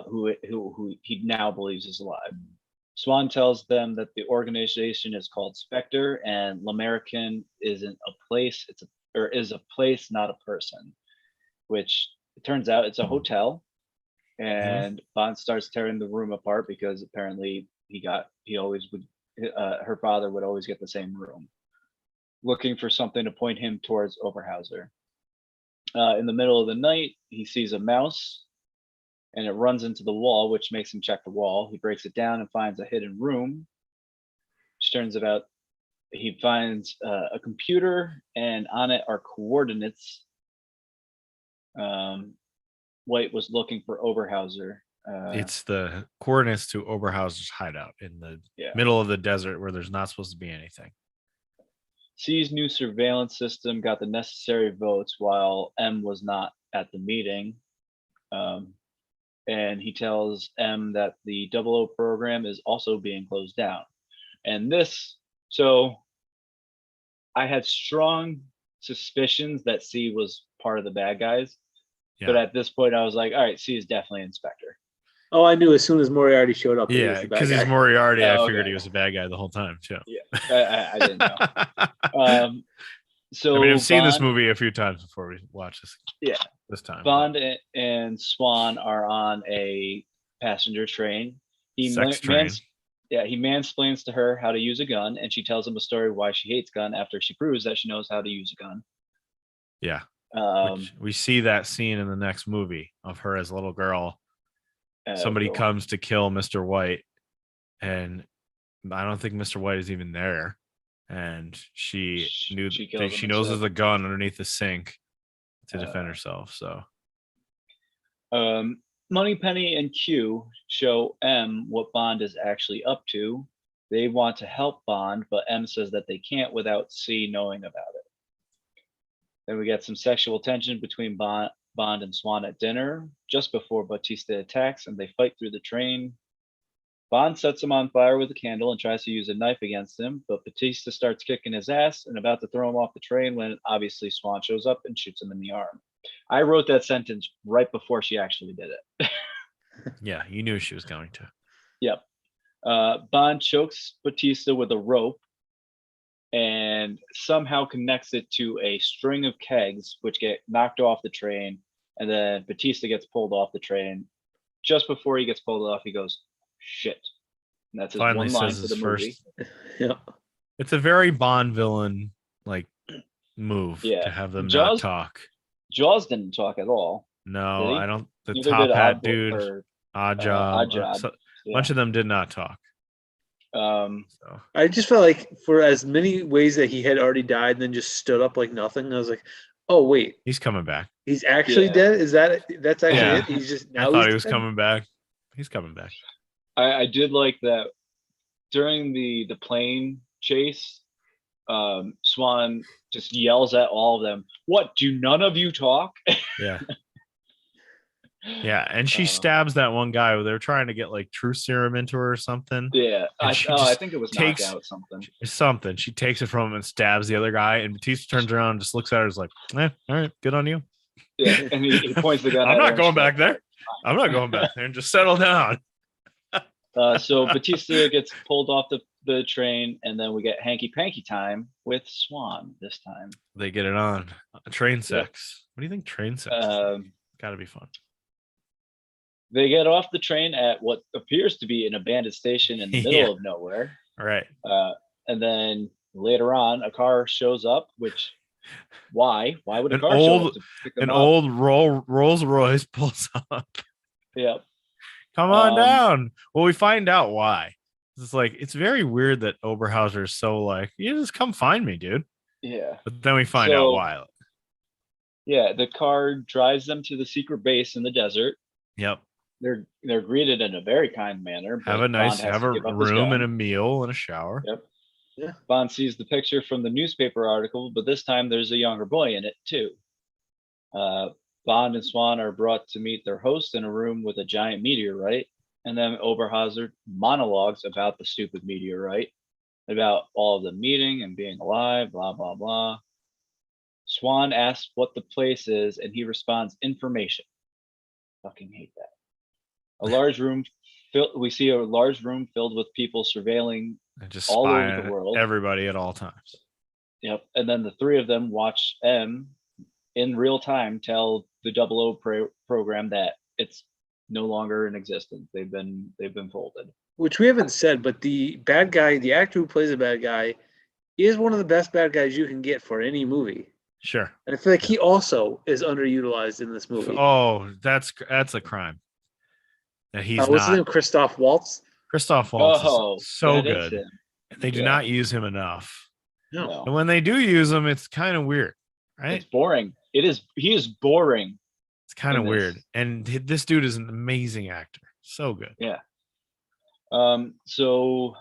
who he now believes is alive. Swan tells them that the organization is called SPECTER, and L'American isn't a place; is a place, not a person. Which it turns out it's a hotel, and Bond starts tearing the room apart because apparently her father would always get the same room, looking for something to point him towards Oberhauser. In the middle of the night, he sees a mouse and it runs into the wall, which makes him check the wall. He breaks it down and finds a hidden room, which turns out he finds a computer, and on it are coordinates. White was looking for Oberhauser. It's the coordinates to Oberhauser's hideout in the middle of the desert where there's not supposed to be anything. C's new surveillance system got the necessary votes while M was not at the meeting. And he tells M that the 00 program is also being closed down. And so I had strong suspicions that C was part of the bad guys. Yeah. But at this point, I was like, all right, C is definitely Inspector. Oh, I knew as soon as Moriarty showed up. Yeah, because he's Moriarty. I figured he was a bad guy the whole time, too. Yeah, I didn't know. So I mean, I've seen this movie a few times before we watch this. Yeah. This time. Bond and Swan are on a passenger train. He mansplains to her how to use a gun, and she tells him a story why she hates gun after she proves that she knows how to use a gun. Yeah. Which we see that scene in the next movie of her as a little girl. Somebody comes to kill Mr. White, and I don't think Mr. White is even there. And she knows there's a gun underneath the sink to defend herself. So, Moneypenny and Q show M what Bond is actually up to. They want to help Bond, but M says that they can't without C knowing about it. Then we get some sexual tension between Bond and Swan at dinner just before Batista attacks, and they fight through the train. Bond sets him on fire with a candle and tries to use a knife against him, but Batista starts kicking his ass and about to throw him off the train when obviously Swan shows up and shoots him in the arm. I wrote that sentence right before she actually did it. Yeah, you knew she was going to. Yep. Bond chokes Batista with a rope and somehow connects it to a string of kegs, which get knocked off the train, and then Batista gets pulled off the train. Just before he gets pulled off, he goes, "Shit." And that's his Finally one line says for the movie. Yeah. It's a very Bond villain like move to have them not talk. Jaws didn't talk at all. No, I don't. The top hat dude, Odd Job, a bunch of them did not talk. I just felt like for as many ways that he had already died and then just stood up like nothing, I was like, oh wait, he's coming back. He's actually dead? That's actually it? He's just now. I thought he was coming back. He's coming back. I did like that during the plane chase. Swan just yells at all of them, "What, do none of you talk?" Yeah. Yeah, and she stabs that one guy. They're trying to get like truth serum into her or something. Yeah, And I just think it was takes knockout something. something. She takes it from him and stabs the other guy. And Batista turns around and just looks at her, is like, all right, good on you. Yeah, and he points the gun. I'm at her not and going she's back like, there. I'm not going back there, and just settle down. So Batista gets pulled off the train, and then we get hanky panky time with Swan this time. They get it on. Train sex. What do you think train sex is? Gotta be fun. They get off the train at what appears to be an abandoned station in the middle of nowhere. All right. And then later on, a car shows up, which why? Why would a An car show up to pick them up? old Rolls Royce pulls up. Yeah. Come on down. Well, we find out why. It's like, it's very weird that Oberhauser is so like, you just come find me, dude. Yeah. But then we find out why. Yeah, the car drives them to the secret base in the desert. Yep. They're greeted in a very kind manner. Have a room and a meal and a shower. Yep. Yeah. Bond sees the picture from the newspaper article, but this time there's a younger boy in it too. Bond and Swan are brought to meet their host in a room with a giant meteorite, and then Oberhauser monologues about the stupid meteorite, about all of the meeting and being alive, blah, blah, blah. Swan asks what the place is, and he responds, information. Fucking hate that. We see a large room filled with people surveilling and just all over the world. Everybody at all times. Yep. And then the three of them watch M in real time tell the 00 program that it's no longer in existence. They've been folded. Which we haven't said, but the bad guy, the actor who plays the bad guy, is one of the best bad guys you can get for any movie. Sure. And I feel like he also is underutilized in this movie. Oh, that's a crime. That he's what's his name? Christoph Waltz? Christoph Waltz is so good. They do not use him enough. No. And when they do use him, it's kind of weird, right? It's boring. He is boring. It's kind of weird. And this dude is an amazing actor. So good. Yeah. So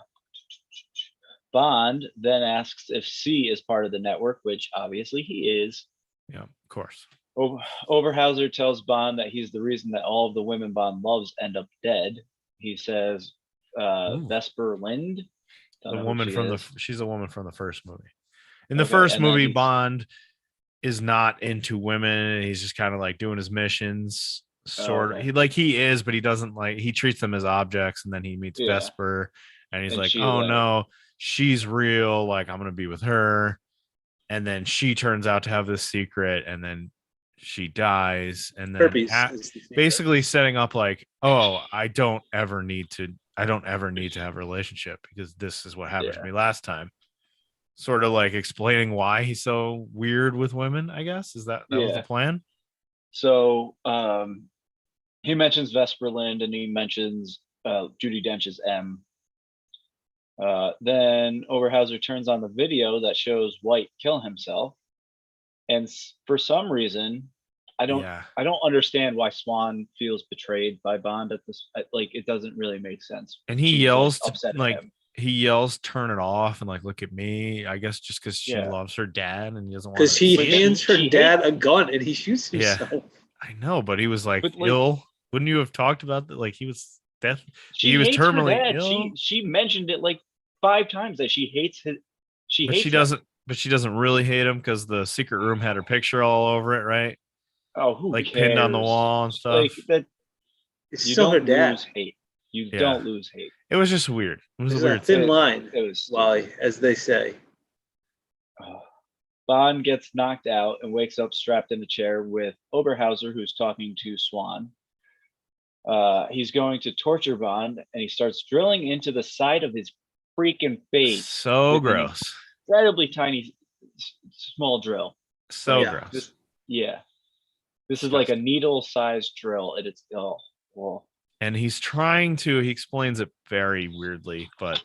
Bond then asks if C is part of the network, which obviously he is. Yeah, of course. Oberhauser tells Bond that he's the reason that all of the women Bond loves end up dead. He says Vesper Lind. She's a woman from the first movie. In the first movie, Bond is not into women. He's just kind of like doing his missions. Sort of. He is, but he doesn't he treats them as objects, and then he meets Vesper and he's like, oh no, she's real. Like, I'm gonna be with her. And then she turns out to have this secret, and then she dies, and then basically setting up like, oh, I don't ever need to have a relationship because this is what happened to me last time. Sort of like explaining why he's so weird with women, I guess. Is that was the plan? So he mentions Vesper Lind, and he mentions Judi Dench's M. Then Oberhauser turns on the video that shows White kill himself, and for some reason, I don't understand why Swan feels betrayed by Bond at this. It doesn't really make sense. And he yells he yells, "Turn it off!" and like, "Look at me." I guess just because she loves her dad and he doesn't want. Because he hands her dad a gun and he shoots himself. Yeah, I know, but he was like ill. Wouldn't you have talked about that? Like, he was death. He was terminally ill. She mentioned it like 5 times that she hates his. But she doesn't really hate him because the secret room had her picture all over it, right? Oh, who cares? Pinned on the wall and stuff. It's still her dad. Lose hate. You don't lose hate. It was just weird. It was a weird thin line. It was Wally, as they say. Bond gets knocked out and wakes up strapped in a chair with Oberhauser, who's talking to Swan. He's going to torture Bond, and he starts drilling into the side of his freaking face. So gross. Incredibly tiny, small drill. So gross. This is like a needle-sized drill, and it's And he explains it very weirdly, but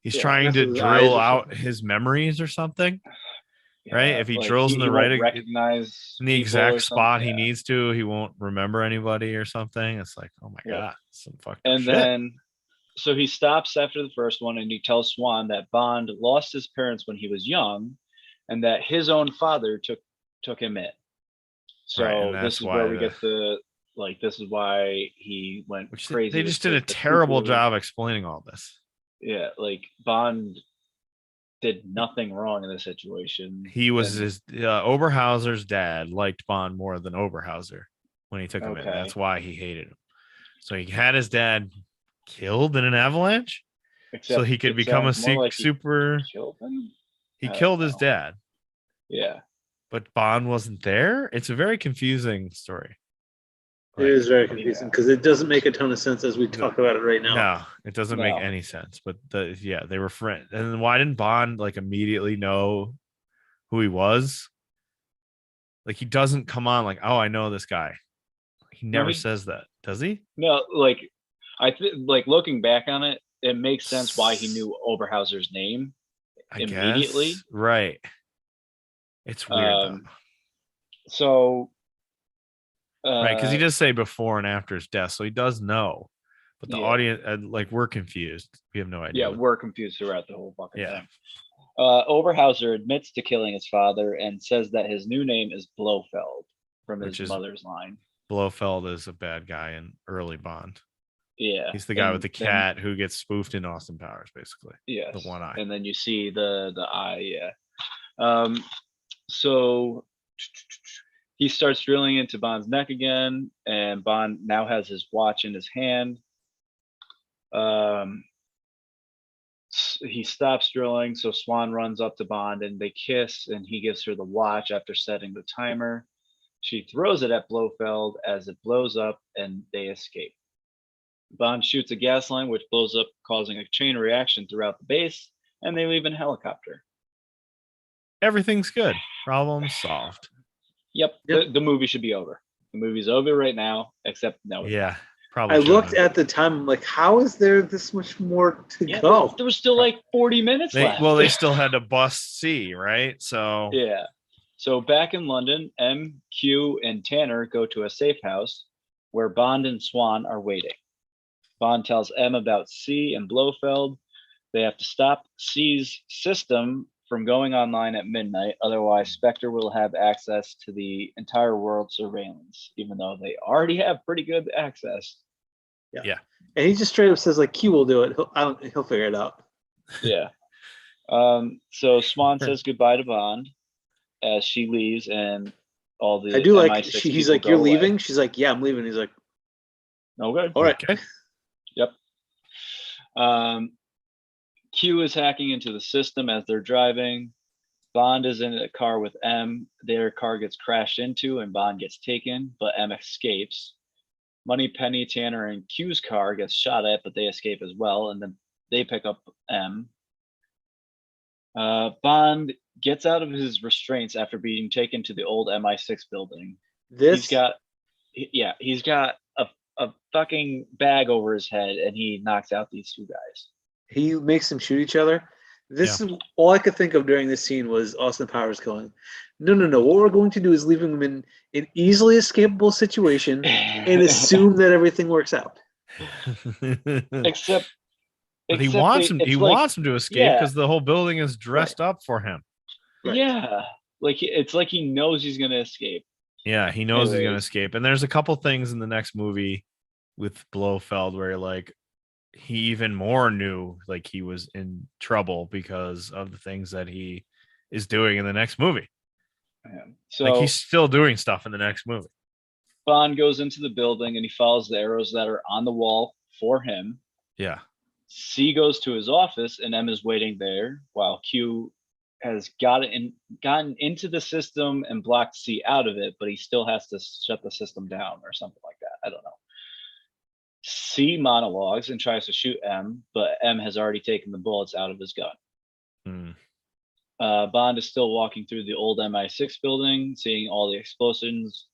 he's trying to drill out his memories or something. Right? If he drills in the the exact spot he needs to, he won't remember anybody or something. It's like, oh my god, some fucking shit. Then so he stops after the first one, and he tells Swan that Bond lost his parents when he was young, and that his own father took him in. So this is where we get the Like, this is why he went Which crazy. they with, just did a like, the terrible cuckoo. job explaining all this. Yeah, like Bond did nothing wrong in this situation. He was And- his Oberhauser's dad liked Bond more than Oberhauser when he took him in. Okay. That's why he hated him. So he had his dad killed in an avalanche, so he could it become a sounds more like he super. killed him? He I don't killed his know. dad, Yeah. but Bond wasn't there. It's a very confusing story. It is very confusing because it doesn't make a ton of sense as we talk about it right now. No, it doesn't make No. any sense. But they were friends. And then why didn't Bond like immediately know who he was? Like he doesn't come on like, oh, I know this guy. He never says that, does he? No, like I think, like looking back on it, it makes sense why he knew Oberhauser's name I immediately. guess. Right. It's weird though. So Right, because he does say before and after his death, so he does know. But the audience, like, we're confused. We have no idea. Yeah, we're confused throughout the whole fucking Yeah. thing. Oberhauser admits to killing his father and says that his new name is Blofeld from Which his is- mother's line. Blofeld is a bad guy in early Bond. Yeah. He's the guy and with the then- cat who gets spoofed in Austin Powers, basically. Yes. The one eye. And then you see the eye, yeah. So he starts drilling into Bond's neck again, and Bond now has his watch in his hand. He stops drilling, so Swan runs up to Bond and they kiss, and he gives her the watch after setting the timer. She throws it at Blofeld as it blows up, and they escape. Bond shoots a gas line, which blows up, causing a chain reaction throughout the base, and they leave in a helicopter. Everything's good. Problem solved. Yep. The movie should be over. The movie's over right now, except no. Yeah, probably. I looked at the time, I'm like, how is there this much more to go? There was still like 40 minutes left. Well, they still had to bust C, right? So yeah. So back in London, M, Q, and Tanner go to a safe house where Bond and Swan are waiting. Bond tells M about C and Blofeld. They have to stop C's system from going online at midnight. Otherwise, Spectre will have access to the entire world surveillance, even though they already have pretty good access. Yeah. And he just straight up says, like, Q will do it. He'll figure it out. Yeah. So Swan says goodbye to Bond as she leaves, and all the I do like, MI6 he's people like, go you're away. leaving? She's like, yeah, I'm leaving. He's like, Okay. all right. Okay. Yep. Q is hacking into the system as they're driving. Bond is in a car with M. Their car gets crashed into and Bond gets taken, but M escapes. Moneypenny, Tanner, and Q's car gets shot at, but they escape as well, and then they pick up M. Bond gets out of his restraints after being taken to the old MI6 building. He's got a fucking bag over his head, and he knocks out these two guys. He makes them shoot each other. This is all I could think of during this scene was Austin Powers going, no. What we're going to do is leave him in an easily escapable situation and assume that everything works out. Except he wants him. He wants him to escape because the whole building is dressed up for him. Right. Yeah, like it's like he knows he's gonna escape. Yeah, he knows he's gonna Anyways. escape. And there's a couple things in the next movie with Blofeld where like he even more knew like he was in trouble because of the things that he is doing in the next movie. So like he's still doing stuff in the next movie. Bond goes into the building and he follows the arrows that are on the wall for him. Yeah. C goes to his office and M is waiting there while Q has gotten into the system and blocked C out of it, but he still has to shut the system down or something like that. I don't know. C monologues and tries to shoot M, but M has already taken the bullets out of his gun. Bond is still walking through the old MI6 building, seeing all the explosives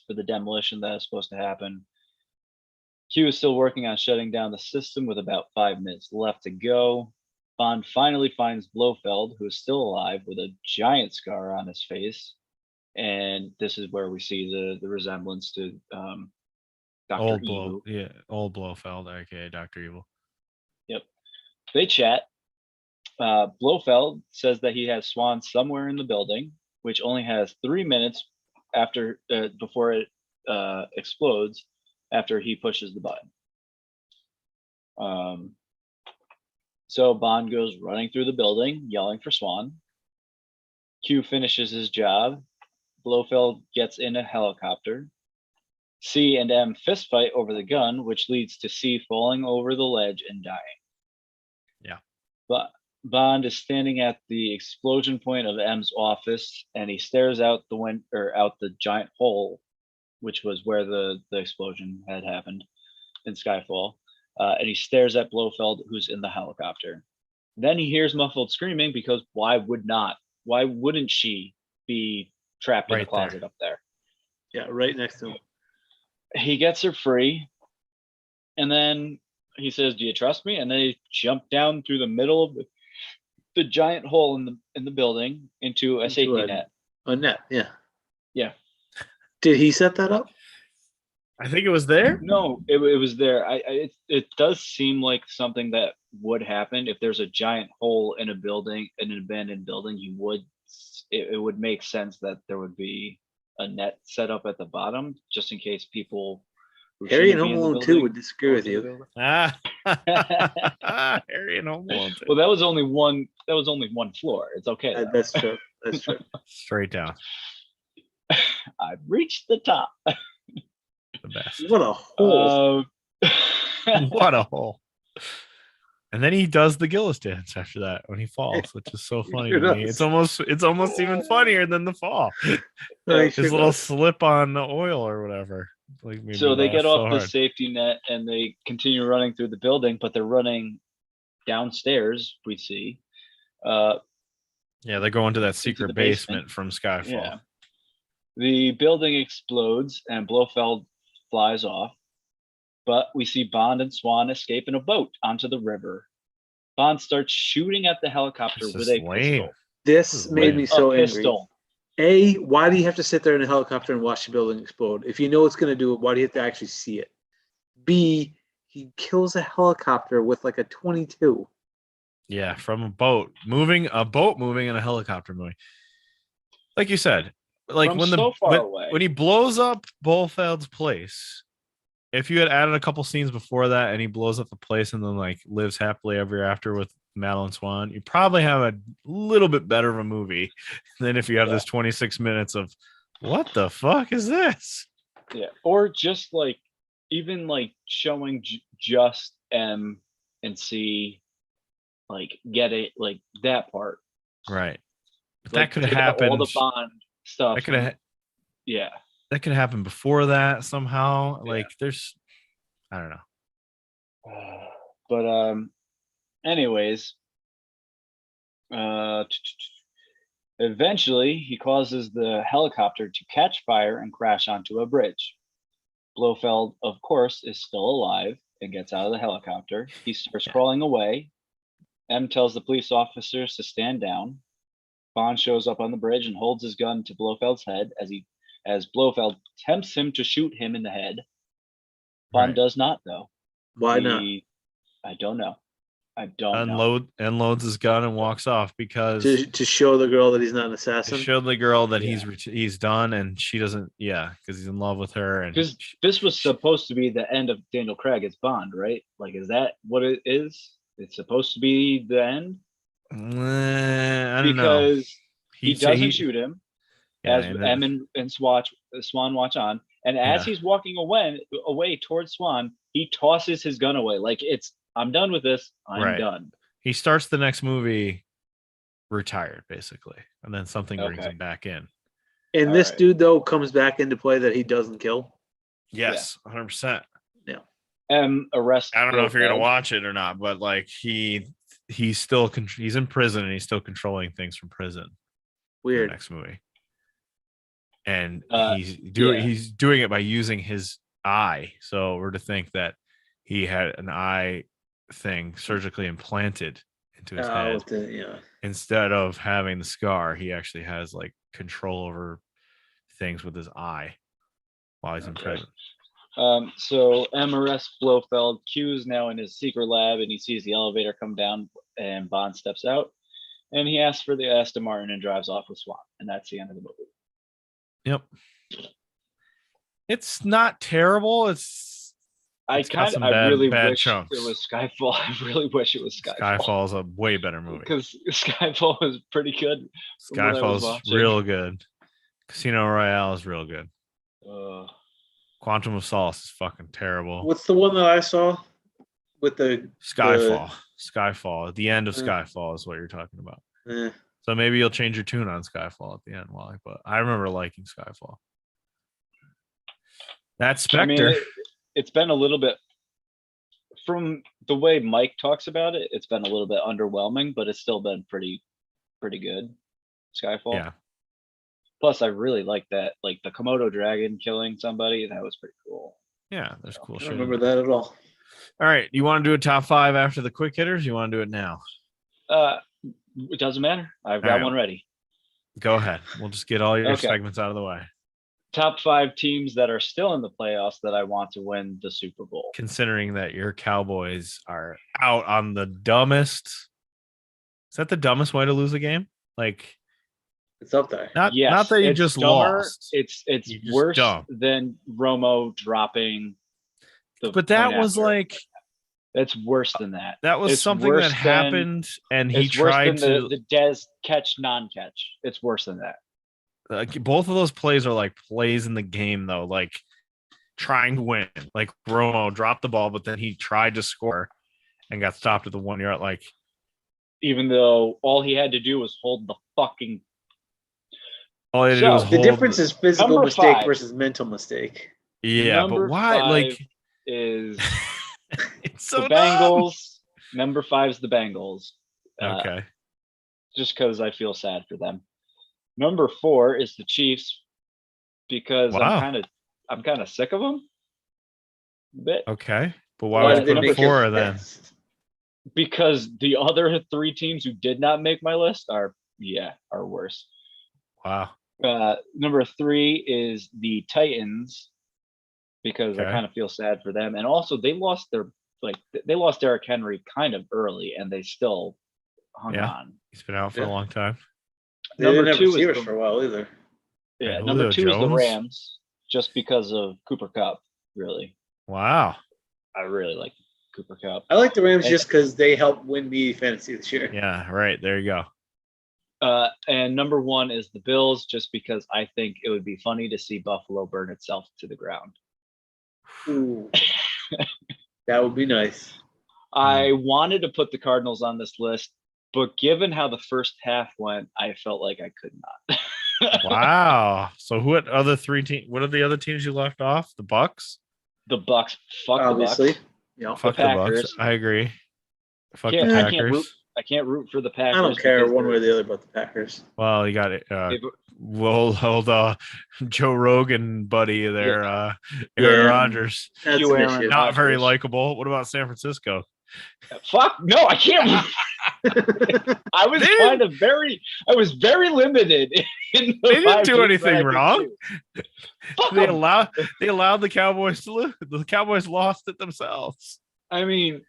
for the demolition that is supposed to happen. Q is still working on shutting down the system with about 5 minutes left to go. Bond finally finds Blofeld, who is still alive with a giant scar on his face. And this is where we see the resemblance to Dr. Evil. Old Blofeld, aka Dr. Evil. Yep. They chat. Blofeld says that he has Swan somewhere in the building, which only has 3 minutes before it explodes after he pushes the button. So Bond goes running through the building, yelling for Swan. Q finishes his job. Blofeld gets in a helicopter. C and M fistfight over the gun, which leads to C falling over the ledge and dying. Yeah. But Bond is standing at the explosion point of M's office, and he stares out out the giant hole, which was where the explosion had happened in Skyfall. And he stares at Blofeld, who's in the helicopter. Then he hears muffled screaming because why wouldn't she be trapped in the closet up there? Yeah, right next to him. He gets her free, and then he says, "Do you trust me?" And they jump down through the middle of the giant hole in the building into a safety net. A net, yeah. Yeah. Did he set that up? I think it was there. No, it was there. It does seem like something that would happen if there's a giant hole in a building, in an abandoned building. It would make sense that there would be a net set up at the bottom just in case people. Harry and Home Alone 2 would disagree with you. Harry and Home Alone 2. Well, that was only one. That was only one floor. It's okay. That's true. That's true. Straight down. I've reached the top. The best. What a hole! What a hole! And then he does the Gillis dance after that when he falls, which is so funny to me. It's almost even funnier than the fall. His little slip on the oil or whatever. So they get off the safety net and they continue running through the building, but they're running downstairs. We see. They go into that secret basement from Skyfall. Yeah. The building explodes and Blofeld flies off, but we see Bond and Swan escape in a boat onto the river. Bond starts shooting at the helicopter with a pistol. This made me so angry. A, why do you have to sit there in a helicopter and watch the building explode? If you know it's going to do it, why do you have to actually see it? B, he kills a helicopter with like a 22. Yeah, from a boat moving in a helicopter moving. Like you said, like when he blows up Blofeld's place, if you had added a couple scenes before that and he blows up the place and then like lives happily ever after with Madeline Swan, you probably have a little bit better of a movie than if you have this 26 minutes of what the fuck is this? Yeah, or just like even like showing just M and C, like get it, like that part, right? But like, that could have happened. All the Bond stuff. That could have. Yeah, that could happen before that somehow. Like there's, I don't know. But anyways, eventually he causes the helicopter to catch fire and crash onto a bridge. Blofeld, of course, is still alive and gets out of the helicopter. He starts crawling away. M tells the police officers to stand down. Bond shows up on the bridge and holds his gun to Blofeld's head as Blofeld tempts him to shoot him in the head. Bond does not, though. Why not? I don't know. Unloads his gun and walks off because to show the girl that he's not an assassin. To show the girl that he's done and she doesn't. Yeah, because he's in love with her. And because this was supposed to be the end of Daniel Craig as Bond, right? Like, is that what it is? It's supposed to be the end. I don't know. Because he doesn't shoot him as M and Swan watch on, and as he's walking away towards Swan, he tosses his gun away like I'm done with this. I'm done. He starts the next movie retired, basically, and then something brings him back in. And this dude, though, comes back into play that he doesn't kill. Yes, 100%. Yeah. Arrest. I don't know if you're gonna watch it or not, but like he's in prison and he's still controlling things from prison. Weird. In the next movie, and he's doing it by using his eye. So we're to think that he had an eye thing surgically implanted into his head. Instead of having the scar, he actually has like control over things with his eye while he's in prison. So M arrests Blofeld. Q is now in his secret lab and he sees the elevator come down and Bond steps out and he asks for the Aston Martin and drives off with Swan. And that's the end of the movie. Yep. It's not terrible. I really wish it was Skyfall. I really wish it was Skyfall. Skyfall is a way better movie because Skyfall was pretty good. Skyfall is real good. Casino Royale is real good. Quantum of Solace is fucking terrible. What's the one that I saw with the Skyfall? Skyfall. The end of Skyfall is what you're talking about. So maybe you'll change your tune on Skyfall at the end, Wally. But I remember liking Skyfall. That's Spectre. I mean, it's been a little bit, from the way Mike talks about it, it's been a little bit underwhelming, but it's still been pretty good. Skyfall. Yeah. Plus, I really like that, like the Komodo dragon killing somebody. That was pretty cool. Yeah, there's cool shit. I don't remember that at all. All right, you want to do a top 5 after the quick hitters? You want to do it now? It doesn't matter. I've got one ready. Go ahead. We'll just get all your segments out of the way. Top 5 teams that are still in the playoffs that I want to win the Super Bowl. Considering that your Cowboys are out on the dumbest. Is that the dumbest way to lose a game? Like, it's up there. Not that you just lost. It's worse than Romo dropping. But that was like. It's worse than that. That was something that happened, and he tried to the Dez catch non-catch. It's worse than that. Both of those plays are like plays in the game, though. Like trying to win. Like Romo dropped the ball, but then he tried to score and got stopped at the 1 yard. Like, even though all he had to do was hold the fucking. All he had to do was the difference is physical mistake versus mental mistake. Yeah, but why? Like, is. It's so the Bengals. Number 5 is the Bengals. Okay. Just because I feel sad for them. Number 4 is the Chiefs because I'm kind of sick of them. A bit. Okay, but why would you put them 4 then? Because the other 3 teams who did not make my list are worse. Wow. Number 3 is the Titans. Because I kind of feel sad for them, and also they lost Derrick Henry kind of early, and they still hung on. He's been out for a long time. Number 2 is for a while either. Yeah, number 2 is the Rams, just because of Cooper Kupp. Really. Wow. I really like Cooper Kupp. I like the Rams just because they helped win me fantasy this year. Yeah, right. There you go. And number 1 is the Bills, just because I think it would be funny to see Buffalo burn itself to the ground. Ooh. That would be nice. I wanted to put the Cardinals on this list, but given how the first half went, I felt like I could not. Wow. So what are the other teams you left off? The Bucks? The Bucks. Fuck obviously. The Bucks. Yeah. Fuck the Bucks. I agree. Fuck the Packers. I can't root for the Packers. I don't care one way or the other about the Packers. Well, you got it. We'll hold Joe Rogan buddy there, Aaron Rodgers. Not very likable. What about San Francisco? Fuck no, I can't. I was very limited. They didn't do anything wrong. They allowed the Cowboys to lose. The Cowboys lost it themselves. I mean,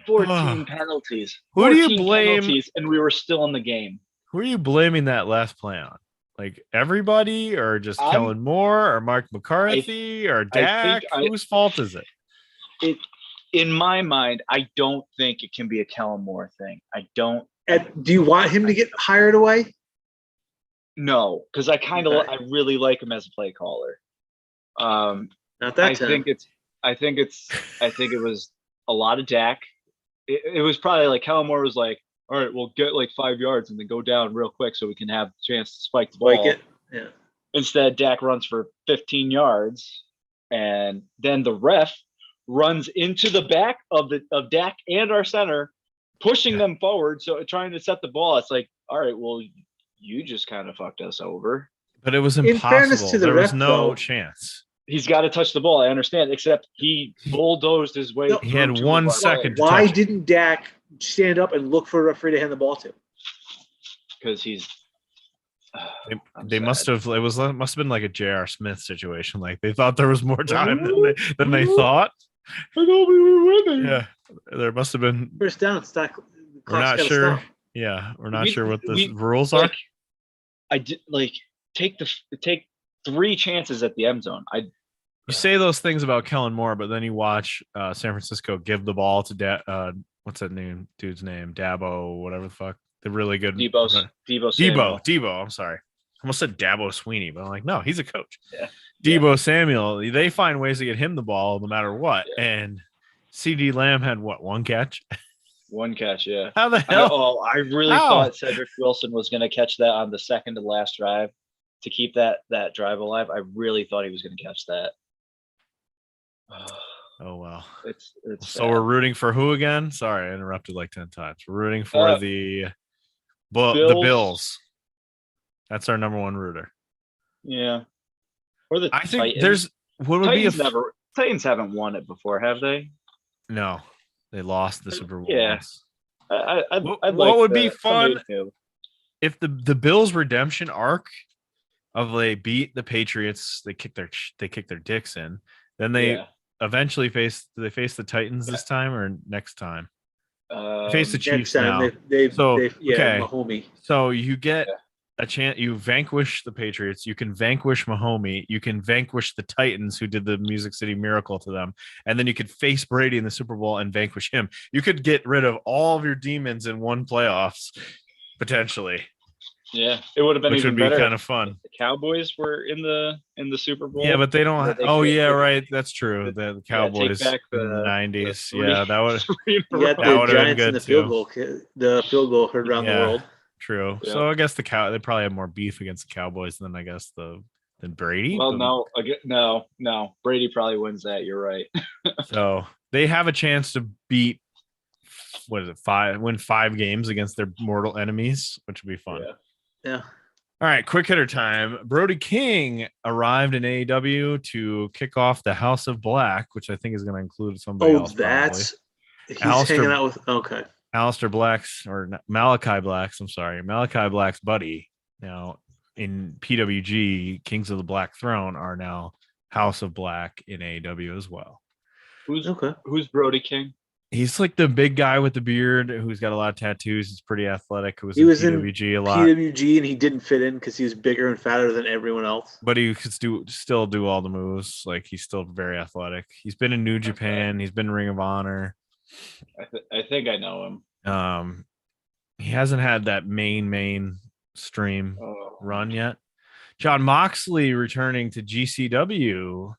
14 penalties. Who do you blame? And we were still in the game. Who are you blaming that last play on? Like everybody, or just Kellen Moore, or Mark McCarthy, or Dak? Whose fault is it? In my mind, I don't think it can be a Kellen Moore thing. I don't. Do you want him to get hired away? No, because I really like him as a play caller. Not that time. I think it was a lot of Dak. It was probably like Kellen Moore was like, all right, we'll get like 5 yards and then go down real quick so we can have a chance to spike the ball. Yeah. Instead, Dak runs for 15 yards, and then the ref runs into the back of Dak and our center, pushing them forward. So trying to set the ball. It's like, all right, well, you just kind of fucked us over. But it was impossible. In fairness to the ref, was no chance. He's got to touch the ball. I understand, except he bulldozed his way. He had 1 second. Why didn't Dak stand up and look for a referee to hand the ball to? Because he's. They must have. It must have been like a J.R. Smith situation. Like they thought there was more time than they thought. I thought we were winning. Yeah, there must have been. First down. We're not sure. Yeah, we're not sure what the rules are. I did take 3 chances at the end zone. You say those things about Kellen Moore, but then you watch San Francisco give the ball to what's that dude's name? Dabo, whatever the fuck. The really good Debo Samuel. Debo. I'm sorry. I almost said Dabo Sweeney, but I'm like, no, he's a coach. Yeah. Debo Samuel. They find ways to get him the ball no matter what. Yeah. And CD Lamb had what, one catch? One catch, yeah. How the hell? I really thought Cedric Wilson was going to catch that on the second to last drive to keep that drive alive. I really thought he was going to catch that. Oh well. It's so sad. We're rooting for who again? Sorry, I interrupted like 10 times. We're rooting for the Bills. That's our number one rooter. Yeah. Or the I think Titans. there's what would Titans be Titans haven't won it before, have they? No. They lost the Super Bowl. Yeah. What would be fun if the Bills redemption arc of they beat the Patriots, they kick their dicks in, then they eventually face the Titans this time or next time? Face the Chiefs now. Mahomie. So you get a chance. You vanquish the Patriots. You can vanquish Mahomie. You can vanquish the Titans, who did the Music City Miracle to them, and then you could face Brady in the Super Bowl and vanquish him. You could get rid of all of your demons in one playoffs, potentially. Yeah, it would have been which even would be better kind of fun. The Cowboys were in the Super Bowl. Yeah, but they don't. Right. That's true. The Cowboys take back in the 90s. Three, that would. You got the Giants in the field goal. The field goal heard around the world. True. Yeah. So I guess they probably have more beef against the Cowboys than than Brady. Well, no. Brady probably wins that. You're right. So they have a chance to beat. What is it? Win 5 games against their mortal enemies, which would be fun. Yeah. All right, quick hitter time. Brody King arrived in AEW to kick off the House of Black, which I think is going to include somebody else. He's hanging out with Aleister Black's or Malachi Black's. I'm sorry, Malachi Black's buddy. Now in PWG, Kings of the Black Throne are now House of Black in AEW as well. Who's Brody King? He's like the big guy with the beard who's got a lot of tattoos. He's pretty athletic. He was in PWG a lot. PWG and he didn't fit in because he was bigger and fatter than everyone else. But he could still do all the moves. Like he's still very athletic. He's been in New Japan. He's been in Ring of Honor. I think I know him. He hasn't had that main stream run yet. John Moxley returning to GCW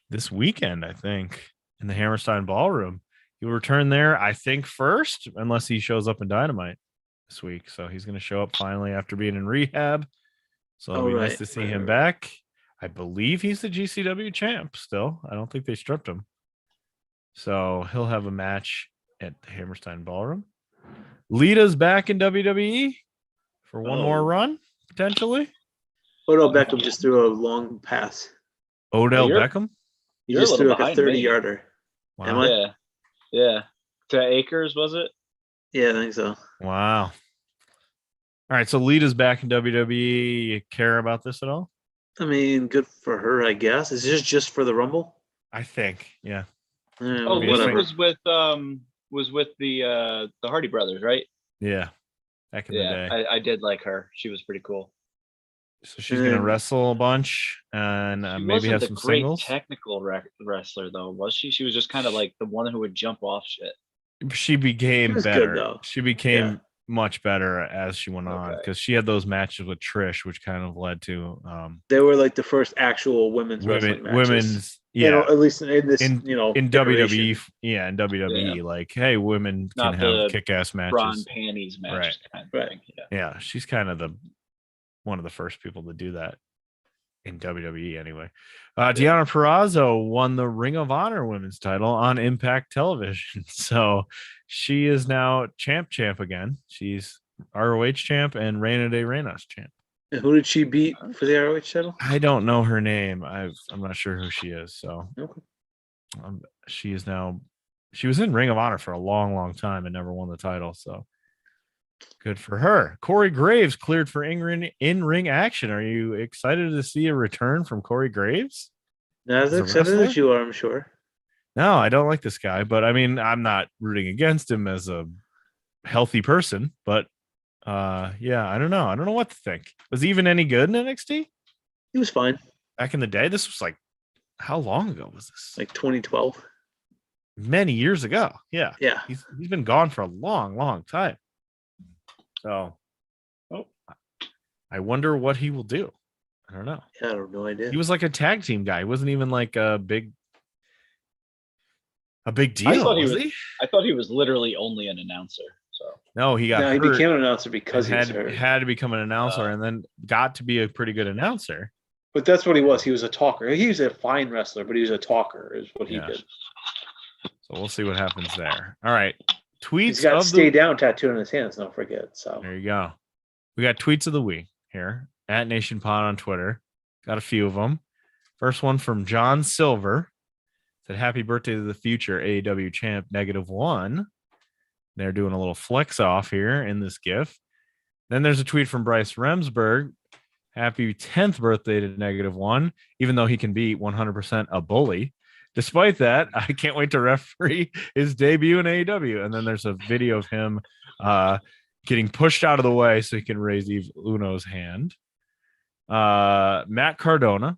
this weekend, I think, in the Hammerstein Ballroom. He'll return there, I think, first, unless he shows up in Dynamite this week. So he's going to show up finally after being in rehab. So it'll be nice to see him back. I believe he's the GCW champ still. I don't think they stripped him. So he'll have a match at the Hammerstein Ballroom. Lita's back in WWE for one more run, potentially. Odell Beckham just threw a long pass. Odell Beckham? He just threw like a 30-yarder. Wow. Yeah. To Akers, was it? Yeah, I think so. Wow. All right, so Lita's back in WWE. You care about this at all? I mean, good for her, I guess. Is this just for the Rumble? I think, yeah. Lita was with the Hardy Brothers, right? Yeah. Back in the day. I did like her. She was pretty cool. So she's gonna wrestle a bunch and maybe have some singles. Technical wrestler though, was she? She was just kind of like the one who would jump off shit. She became better. She became much better as she went on because she had those matches with Trish, which kind of led to. They were like the first actual women's wrestling matches. At least in this, in WWE, in WWE, like, hey, women can have kick-ass matches. Bra and panties matches, right? Kind of thing. Yeah, she's kind of one of the first people to do that in WWE anyway. Deonna Purrazzo won the Ring of Honor women's title on Impact Television. So she is now champ again. She's ROH champ and Reina de Reinas champ. And who did she beat for the ROH title? I don't know her name. I'm not sure who she is. So she was in Ring of Honor for a long time and never won the title. So good for her. Cory Graves cleared for in-ring action. Are you excited to see a return from Cory Graves? Not as excited as you are, I'm sure. No, I don't like this guy, but I mean, I'm not rooting against him as a healthy person, but I don't know. I don't know what to think. Was he even any good in NXT? He was fine. Back in the day, this was like how long ago was this? Like 2012. Many years ago. Yeah. Yeah. He's been gone for a long time. So I wonder what he will do. I don't know. Yeah, I have no idea. He was like a tag team guy. He wasn't even like a big deal, was he? I thought he was literally only an announcer. So No, he got hurt. He became an announcer because he was hurt. Had to become an announcer and then got to be a pretty good announcer. But that's what he was. He was a talker. He was a fine wrestler, but he was a talker is what he did. So we'll see what happens there. All right. Tweets. He's got Stay Down tattooed on his hands, don't forget. So there you go. We got tweets of the week here at Nation Pod on Twitter. Got a few of them. First one from John Silver. Said, happy birthday to the future AEW champ -1. They're doing a little flex off here in this GIF. Then there's a tweet from Bryce Remsburg. Happy 10th birthday to -1, even though he can be 100% a bully. Despite that, I can't wait to referee his debut in AEW. And then there's a video of him getting pushed out of the way so he can raise Eve Uno's hand. Matt Cardona.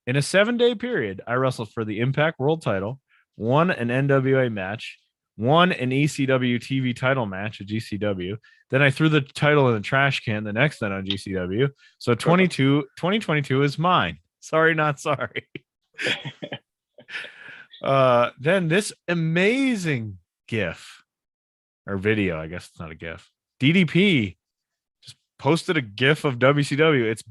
In a 7-day period, I wrestled for the Impact World title, won an NWA match, won an ECW TV title match at GCW. Then I threw the title in the trash can the next night on GCW. So 2022 is mine. Sorry, not sorry. Then this amazing GIF or video, I guess it's not a GIF. DDP just posted a GIF of WCW. It's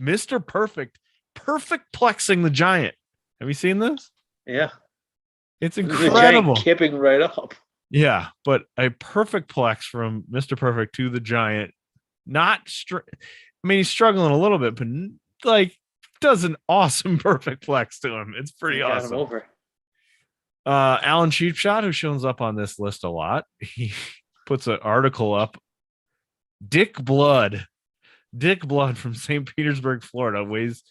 Mr. Perfect plexing the Giant. Have you seen this? Yeah. It's incredible. The Giant kipping right up. Yeah, but a perfect plex from Mr. Perfect to the Giant. He's struggling a little bit, but like does an awesome perfect plex to him. It's pretty awesome. Got him over. Alan Cheapshot, who shows up on this list a lot, he puts an article up. Dick Blood from St. Petersburg, Florida, weighs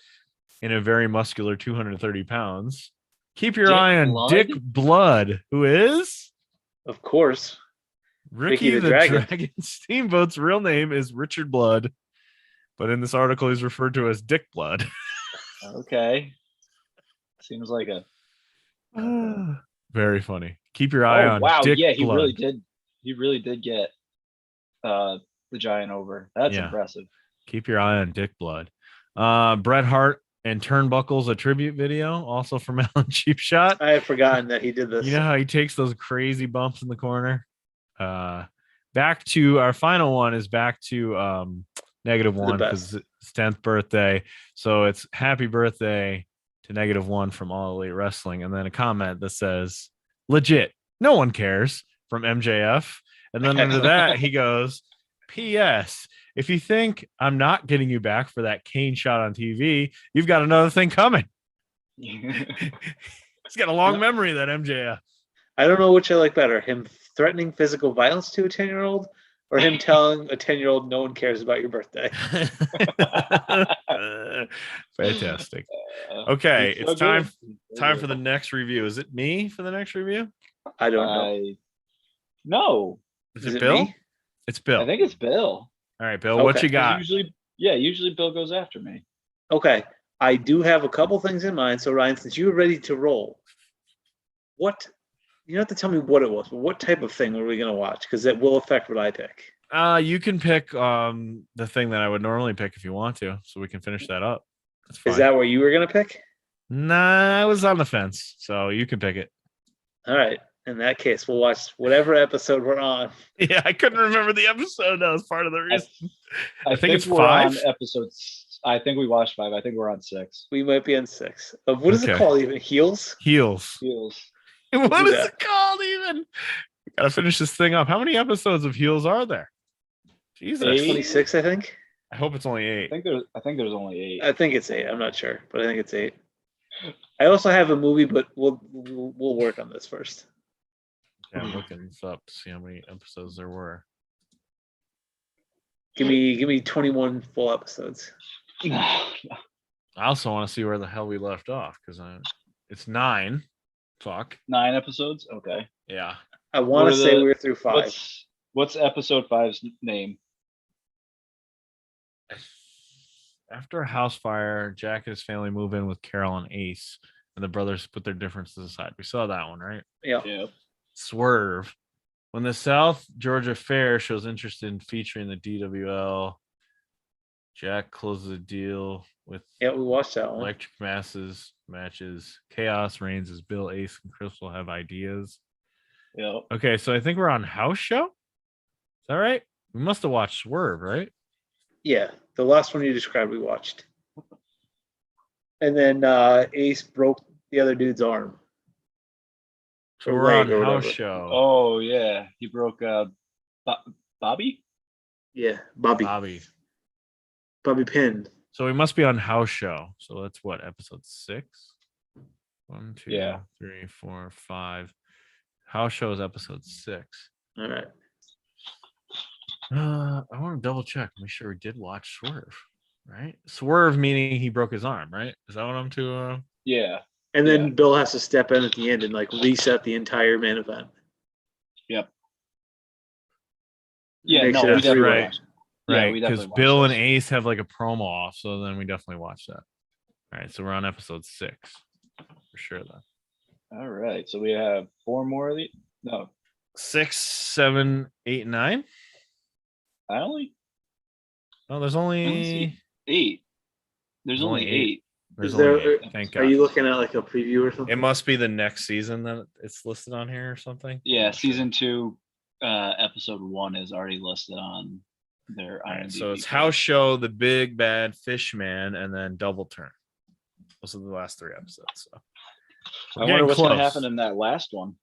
in a very muscular 230 pounds. Keep your eye on Dick Blood, who is, of course, Ricky the Dragon Steamboat's real name is Richard Blood, but in this article he's referred to as Dick Blood. Okay. Seems like a very funny. Keep your eye on Dick Blood. He really did get the Giant over. That's impressive. Keep your eye on Dick Blood. Bret Hart and Turnbuckles, a tribute video, also from Alan Cheapshot. I had forgotten that he did this. You know how he takes those crazy bumps in the corner? Back to our final one is back to -1 because it's his 10th birthday. So it's happy birthday to -1 from All Elite Wrestling. And then a comment that says, legit, no one cares, from MJF. And then under that, he goes, P.S. If you think I'm not getting you back for that Kane shot on TV, you've got another thing coming. He's got a long memory, that MJF. I don't know which I like better, him threatening physical violence to a 10-year-old or him telling a 10-year-old no one cares about your birthday. Fantastic. Okay, it's time for the next review. Is it me for the next review? I don't know. No. Is it Bill? Me? It's Bill. I think it's Bill. All right, Bill, what you got? Usually Bill goes after me. Okay. I do have a couple things in mind. So, Ryan, since you were ready to roll, you don't have to tell me what it was, but what type of thing are we going to watch? Because it will affect what I pick. You can pick the thing that I would normally pick if you want to, so we can finish that up. That's fine. Is that what you were going to pick? Nah, I was on the fence, so you can pick it. All right. In that case, we'll watch whatever episode we're on. Yeah, I couldn't remember the episode. That was part of the reason. I think it's 5 episodes. I think we watched 5. I think we're on 6. We might be on 6. What is it called even? Heels. What is it called even? We gotta finish this thing up. How many episodes of Heels are there? Jesus, 26, I think. I hope it's only 8. I think there's only 8. I think it's 8. I'm not sure, but I think it's 8. I also have a movie, but we'll work on this first. Yeah, I'm looking this up to see how many episodes there were. Give me 21 full episodes. I also want to see where the hell we left off because it's 9. Fuck. 9 episodes? Okay. Yeah. I want to say we're through 5. What's episode 5's name? After a house fire, Jack and his family move in with Carol and Ace and the brothers put their differences aside. We saw that one, right? Yeah. Yeah. Swerve. When the South Georgia Fair shows interest in featuring the DWL, Jack closes a deal with Yeah, we watched that one. Electric matches. Chaos reigns as Bill, Ace, and Crystal have ideas. Yeah. Okay, so I think we're on house show. Is that right? We must have watched Swerve, right? Yeah, the last one you described, we watched. And then Ace broke the other dude's arm. So Or we're on leg or house whatever. show. Oh yeah, he broke Bobby. Yeah, Bobby pinned. So we must be on house show. So that's what, episode 6? 1, 2, Yeah. 3, 4, 5. House show is episode 6. All right. I want to double check. Make sure we did watch Swerve, right? Swerve meaning he broke his arm, right? Is that what I'm to? Yeah. And then Yeah. Bill has to step in at the end and like reset the entire main event. Yep. Yeah, Makes no, it we a definitely three-way. watched. Yeah, Right, we because definitely Bill watched and those. Ace have like a promo off, so then we definitely watch that. All right, so we're on episode 6 for sure. Then All right, so we have 4 more of these. No, 6, 7, 8, 9. I only No, there's see only 8. There's only 8. There's Is there- only 8. Thank God. Are you looking at like a preview or something? It must be the next season that it's listed on here or something. Yeah, I'm not sure. season 2, episode 1 is already listed on their All right, IMDb. so it's page. House Show, The Big Bad Fish Man, and then Double Turn. Those are the last 3 episodes. So I we're wonder getting what's going to close. happen in that last one.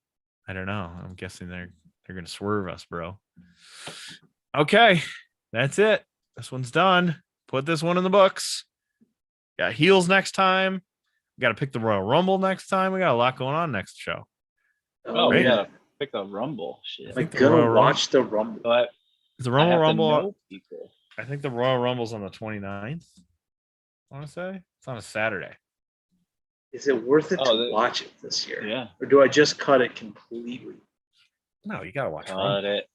I don't know. I'm guessing they're gonna swerve us, bro. Okay, that's it. This one's done. Put this one in the books. Got heels next time. We got to pick the Royal Rumble next time. We got a lot going on next show. Oh, Right. we gotta pick the Rumble. Shit. I'm think the gonna Royal watch the Rumble. But Is the I Royal have Rumble? to know people. I think the Royal Rumble's on the 29th. I want to say it's on a Saturday. Is it worth it Oh, to watch it this year? Yeah. Or do I just cut it completely? No, you gotta watch. Cut Rumble. it.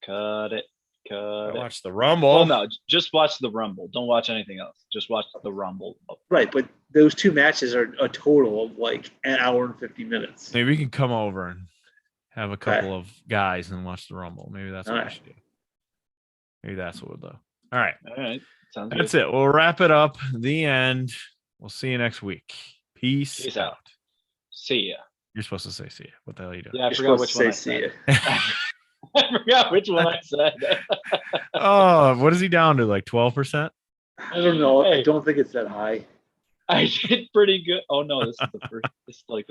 Cut it. Cut Gotta it. watch the Rumble. Well, no, just watch the Rumble. Don't watch anything else. Just watch the Rumble. Right, but those 2 matches are a total of like an hour and 50 minutes. Maybe we can come over and have a couple Okay. of guys and watch the Rumble. Maybe that's what we Alright. should do. Maybe that's what we'll do. All right. All right. Sounds That's good. it. We'll wrap it up. The end. We'll see you next week. Peace, Peace out. out. See ya. You're supposed to say see ya. What the hell are you doing? Yeah, I You're forgot supposed which to one I say, said. "See ya." I forgot which one I said. Oh, what is he down to? Like 12%? I don't know. I Hey. don't think it's that high. I did pretty good. Oh no, this is the first. This is like the